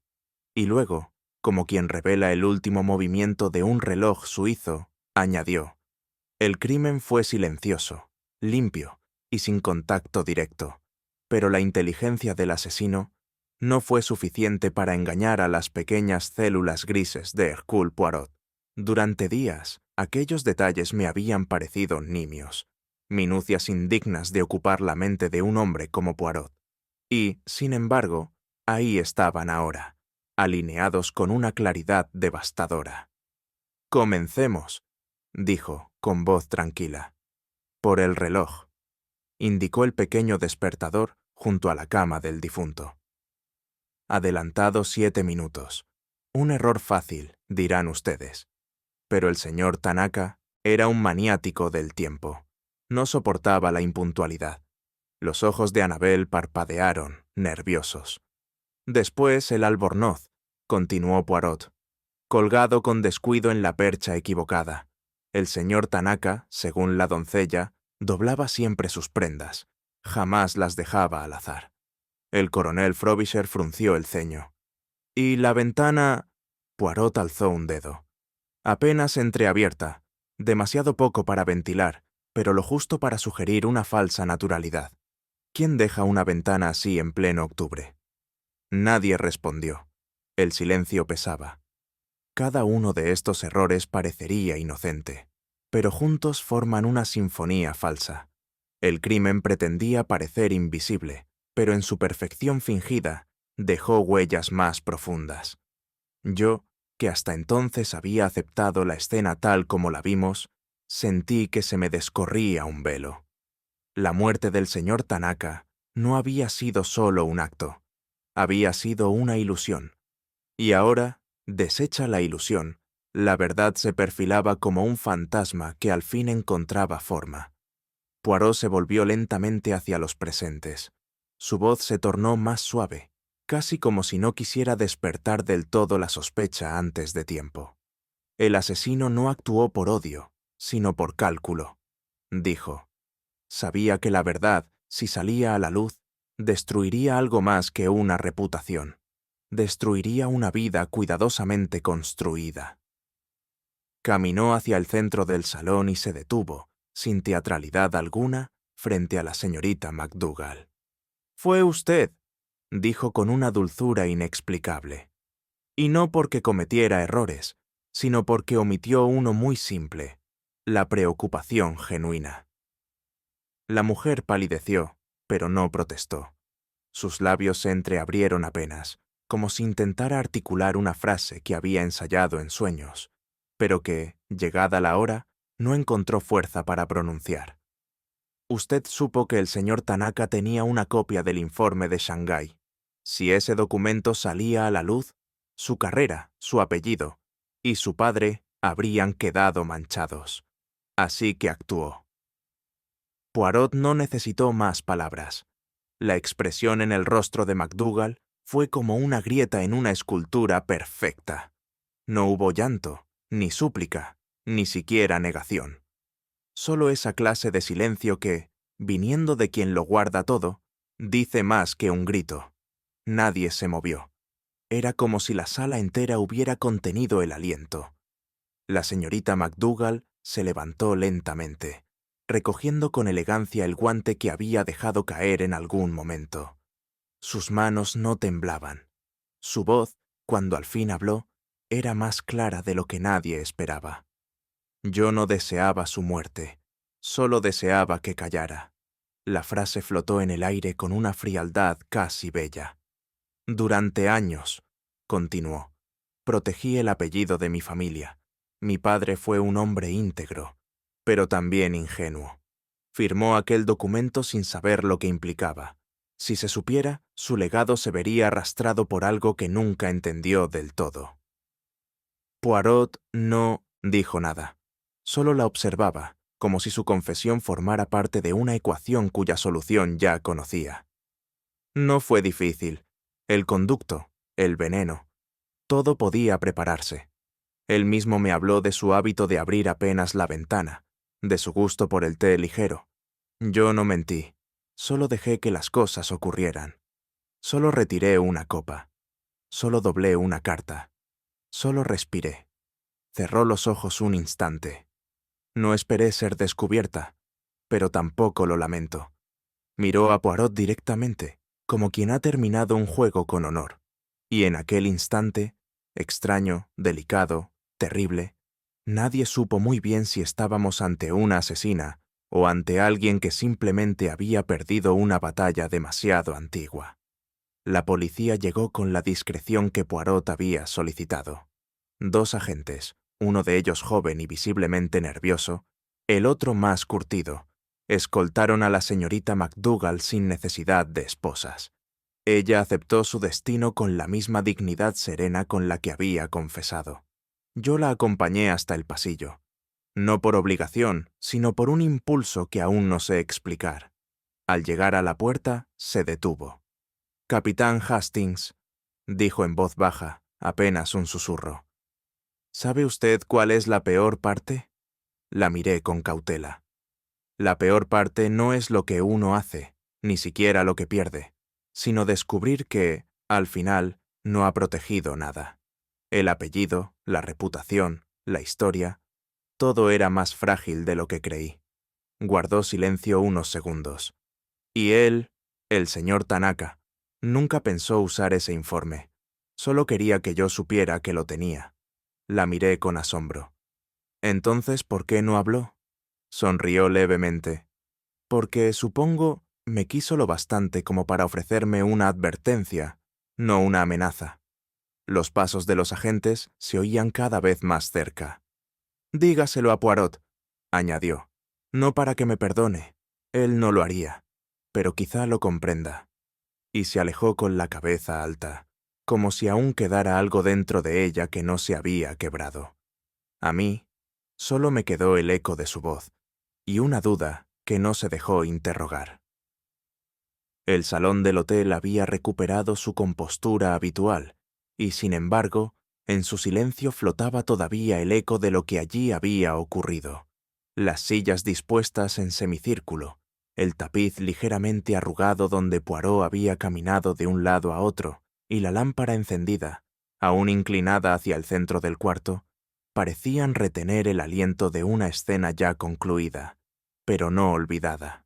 Y luego, como quien revela el último movimiento de un reloj suizo, añadió: el crimen fue silencioso, limpio y sin contacto directo, pero la inteligencia del asesino no fue suficiente para engañar a las pequeñas células grises de Hercule Poirot. Durante días, aquellos detalles me habían parecido nimios, minucias indignas de ocupar la mente de un hombre como Poirot. Y, sin embargo, ahí estaban ahora, alineados con una claridad devastadora. Comencemos, dijo, con voz tranquila. Por el reloj, indicó el pequeño despertador junto a la cama del difunto. Adelantado 7 minutos. Un error fácil, dirán ustedes. Pero el señor Tanaka era un maniático del tiempo. No soportaba la impuntualidad. Los ojos de Annabel parpadearon, nerviosos. Después el albornoz, continuó Poirot, colgado con descuido en la percha equivocada. El señor Tanaka, según la doncella, doblaba siempre sus prendas. Jamás las dejaba al azar. El coronel Frobisher frunció el ceño. ¿Y la ventana? Poirot alzó un dedo. Apenas entreabierta, demasiado poco para ventilar, pero lo justo para sugerir una falsa naturalidad. ¿Quién deja una ventana así en pleno octubre? Nadie respondió. El silencio pesaba. Cada uno de estos errores parecería inocente, pero juntos forman una sinfonía falsa. El crimen pretendía parecer invisible, pero en su perfección fingida dejó huellas más profundas. Yo, que hasta entonces había aceptado la escena tal como la vimos, sentí que se me descorría un velo. La muerte del señor Tanaka no había sido solo un acto, había sido una ilusión. Y ahora, deshecha la ilusión, la verdad se perfilaba como un fantasma que al fin encontraba forma. Poirot se volvió lentamente hacia los presentes. Su voz se tornó más suave, casi como si no quisiera despertar del todo la sospecha antes de tiempo. El asesino no actuó por odio, sino por cálculo, dijo. Sabía que la verdad, si salía a la luz, destruiría algo más que una reputación. Destruiría una vida cuidadosamente construida. Caminó hacia el centro del salón y se detuvo, sin teatralidad alguna, frente a la señorita MacDougall. «Fue usted», dijo con una dulzura inexplicable. Y no porque cometiera errores, sino porque omitió uno muy simple, la preocupación genuina. La mujer palideció, pero no protestó. Sus labios se entreabrieron apenas, como si intentara articular una frase que había ensayado en sueños, pero que, llegada la hora, no encontró fuerza para pronunciar. Usted supo que el señor Tanaka tenía una copia del informe de Shanghái. Si ese documento salía a la luz, su carrera, su apellido y su padre habrían quedado manchados. Así que actuó. Poirot no necesitó más palabras. La expresión en el rostro de MacDougall fue como una grieta en una escultura perfecta. No hubo llanto, ni súplica, ni siquiera negación. Solo esa clase de silencio que, viniendo de quien lo guarda todo, dice más que un grito. Nadie se movió. Era como si la sala entera hubiera contenido el aliento. La señorita MacDougall se levantó lentamente, recogiendo con elegancia el guante que había dejado caer en algún momento. Sus manos no temblaban. Su voz, cuando al fin habló, era más clara de lo que nadie esperaba. Yo no deseaba su muerte, solo deseaba que callara. La frase flotó en el aire con una frialdad casi bella. Durante años, continuó, protegí el apellido de mi familia. Mi padre fue un hombre íntegro, pero también ingenuo. Firmó aquel documento sin saber lo que implicaba. Si se supiera, su legado se vería arrastrado por algo que nunca entendió del todo. Poirot no dijo nada. Solo la observaba, como si su confesión formara parte de una ecuación cuya solución ya conocía. No fue difícil. El conducto, el veneno, todo podía prepararse. Él mismo me habló de su hábito de abrir apenas la ventana, de su gusto por el té ligero. Yo no mentí, solo dejé que las cosas ocurrieran. Solo retiré una copa. Solo doblé una carta. Solo respiré. Cerró los ojos un instante. No esperé ser descubierta, pero tampoco lo lamento. Miró a Poirot directamente, como quien ha terminado un juego con honor. Y en aquel instante, extraño, delicado, terrible, nadie supo muy bien si estábamos ante una asesina o ante alguien que simplemente había perdido una batalla demasiado antigua. La policía llegó con la discreción que Poirot había solicitado. 2 agentes, uno de ellos joven y visiblemente nervioso, el otro más curtido, escoltaron a la señorita MacDougall sin necesidad de esposas. Ella aceptó su destino con la misma dignidad serena con la que había confesado. Yo la acompañé hasta el pasillo, no por obligación, sino por un impulso que aún no sé explicar. Al llegar a la puerta, se detuvo. «Capitán Hastings», dijo en voz baja, apenas un susurro. «¿Sabe usted cuál es la peor parte?» La miré con cautela. La peor parte no es lo que uno hace, ni siquiera lo que pierde, sino descubrir que, al final, no ha protegido nada. El apellido, la reputación, la historia, todo era más frágil de lo que creí. Guardó silencio unos segundos. Y él, el señor Tanaka, nunca pensó usar ese informe. Solo quería que yo supiera que lo tenía. La miré con asombro. «Entonces, ¿por qué no habló?» Sonrió levemente. «Porque, supongo, me quiso lo bastante como para ofrecerme una advertencia, no una amenaza». Los pasos de los agentes se oían cada vez más cerca. «Dígaselo a Poirot», añadió. «No para que me perdone. Él no lo haría. Pero quizá lo comprenda». Y se alejó con la cabeza alta, como si aún quedara algo dentro de ella que no se había quebrado. A mí, solo me quedó el eco de su voz, y una duda que no se dejó interrogar. El salón del hotel había recuperado su compostura habitual, y sin embargo, en su silencio flotaba todavía el eco de lo que allí había ocurrido. Las sillas dispuestas en semicírculo, el tapiz ligeramente arrugado donde Poirot había caminado de un lado a otro, y la lámpara encendida, aún inclinada hacia el centro del cuarto, parecían retener el aliento de una escena ya concluida, pero no olvidada.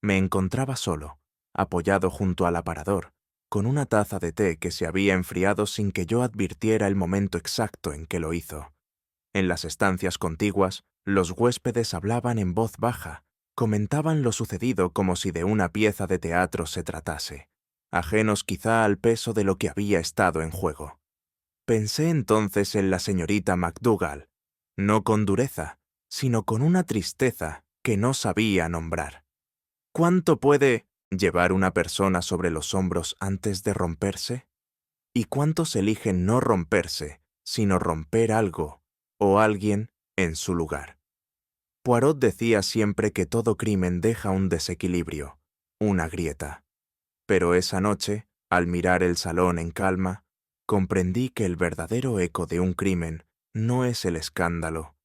Me encontraba solo, apoyado junto al aparador, con una taza de té que se había enfriado sin que yo advirtiera el momento exacto en que lo hizo. En las estancias contiguas, los huéspedes hablaban en voz baja, comentaban lo sucedido como si de una pieza de teatro se tratase, ajenos quizá al peso de lo que había estado en juego. Pensé entonces en la señorita MacDougall, no con dureza, sino con una tristeza que no sabía nombrar. ¿Cuánto puede llevar una persona sobre los hombros antes de romperse? ¿Y cuántos eligen no romperse, sino romper algo o alguien en su lugar? Poirot decía siempre que todo crimen deja un desequilibrio, una grieta. Pero esa noche, al mirar el salón en calma, comprendí que el verdadero eco de un crimen no es el escándalo,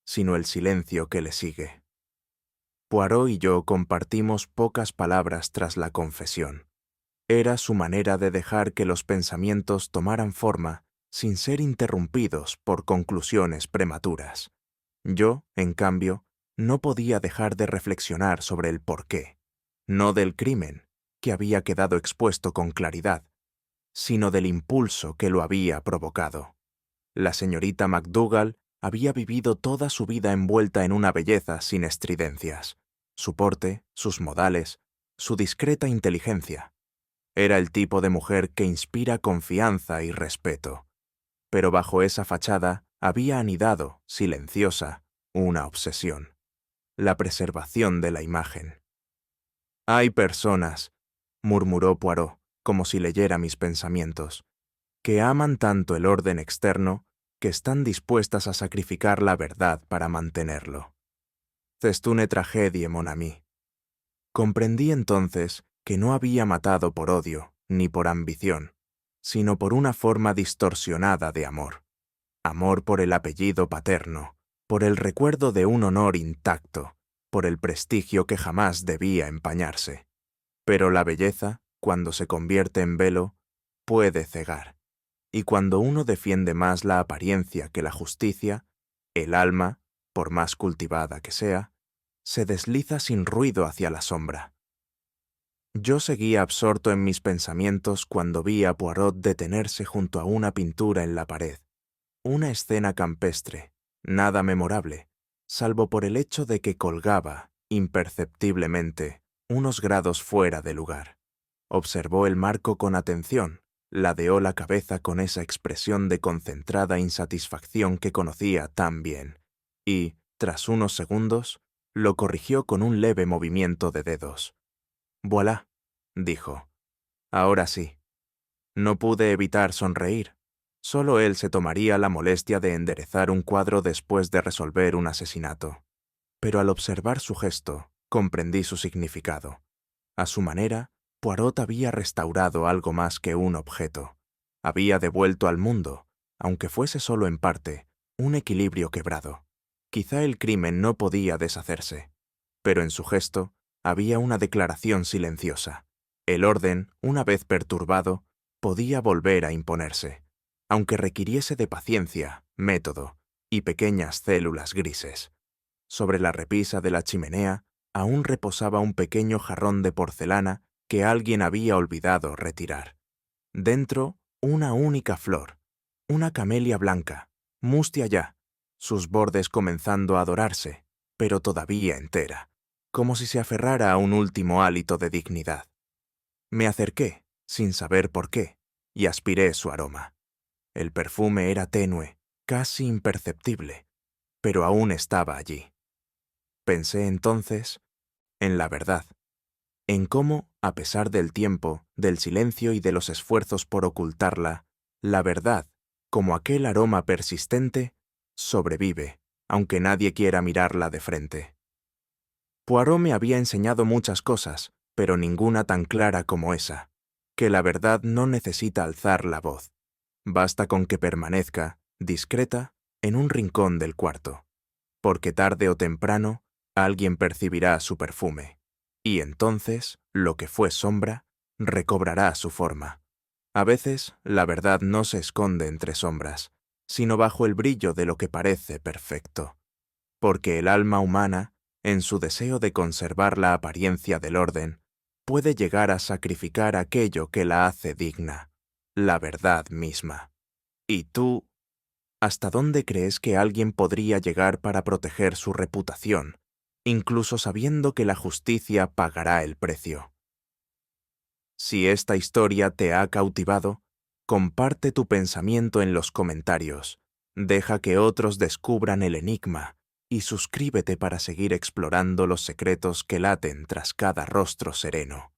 sino el silencio que le sigue. Poirot y yo compartimos pocas palabras tras la confesión. Era su manera de dejar que los pensamientos tomaran forma sin ser interrumpidos por conclusiones prematuras. Yo, en cambio, no podía dejar de reflexionar sobre el porqué, no del crimen, que había quedado expuesto con claridad, sino del impulso que lo había provocado. La señorita MacDougall había vivido toda su vida envuelta en una belleza sin estridencias. Su porte, sus modales, su discreta inteligencia. Era el tipo de mujer que inspira confianza y respeto. Pero bajo esa fachada había anidado, silenciosa, una obsesión. La preservación de la imagen. «Hay personas», murmuró Poirot, como si leyera mis pensamientos, «que aman tanto el orden externo que están dispuestas a sacrificar la verdad para mantenerlo. C'est une tragédie, mon ami». Comprendí entonces que no había matado por odio ni por ambición, sino por una forma distorsionada de amor. Amor por el apellido paterno, por el recuerdo de un honor intacto, por el prestigio que jamás debía empañarse. Pero la belleza, cuando se convierte en velo, puede cegar. Y cuando uno defiende más la apariencia que la justicia, el alma, por más cultivada que sea, se desliza sin ruido hacia la sombra. Yo seguía absorto en mis pensamientos cuando vi a Poirot detenerse junto a una pintura en la pared. Una escena campestre, nada memorable, salvo por el hecho de que colgaba, imperceptiblemente, unos grados fuera de lugar. Observó el marco con atención, ladeó la cabeza con esa expresión de concentrada insatisfacción que conocía tan bien, y, tras unos segundos, lo corrigió con un leve movimiento de dedos. «Voilà», dijo. «Ahora sí». No pude evitar sonreír. Solo él se tomaría la molestia de enderezar un cuadro después de resolver un asesinato. Pero al observar su gesto, comprendí su significado. A su manera, Poirot había restaurado algo más que un objeto. Había devuelto al mundo, aunque fuese solo en parte, un equilibrio quebrado. Quizá el crimen no podía deshacerse, pero en su gesto había una declaración silenciosa. El orden, una vez perturbado, podía volver a imponerse, aunque requiriese de paciencia, método y pequeñas células grises. Sobre la repisa de la chimenea aún reposaba un pequeño jarrón de porcelana que alguien había olvidado retirar. Dentro, una única flor, una camelia blanca, mustia ya, sus bordes comenzando a dorarse, pero todavía entera, como si se aferrara a un último hálito de dignidad. Me acerqué, sin saber por qué, y aspiré su aroma. El perfume era tenue, casi imperceptible, pero aún estaba allí. Pensé entonces en la verdad, en cómo, a pesar del tiempo, del silencio y de los esfuerzos por ocultarla, la verdad, como aquel aroma persistente, sobrevive, aunque nadie quiera mirarla de frente. Poirot me había enseñado muchas cosas, pero ninguna tan clara como esa, que la verdad no necesita alzar la voz. Basta con que permanezca, discreta, en un rincón del cuarto, porque tarde o temprano alguien percibirá su perfume, y entonces, lo que fue sombra, recobrará su forma. A veces, la verdad no se esconde entre sombras, sino bajo el brillo de lo que parece perfecto, porque el alma humana, en su deseo de conservar la apariencia del orden, puede llegar a sacrificar aquello que la hace digna, la verdad misma. ¿Y tú, hasta dónde crees que alguien podría llegar para proteger su reputación, incluso sabiendo que la justicia pagará el precio? Si esta historia te ha cautivado, comparte tu pensamiento en los comentarios, deja que otros descubran el enigma y suscríbete para seguir explorando los secretos que laten tras cada rostro sereno.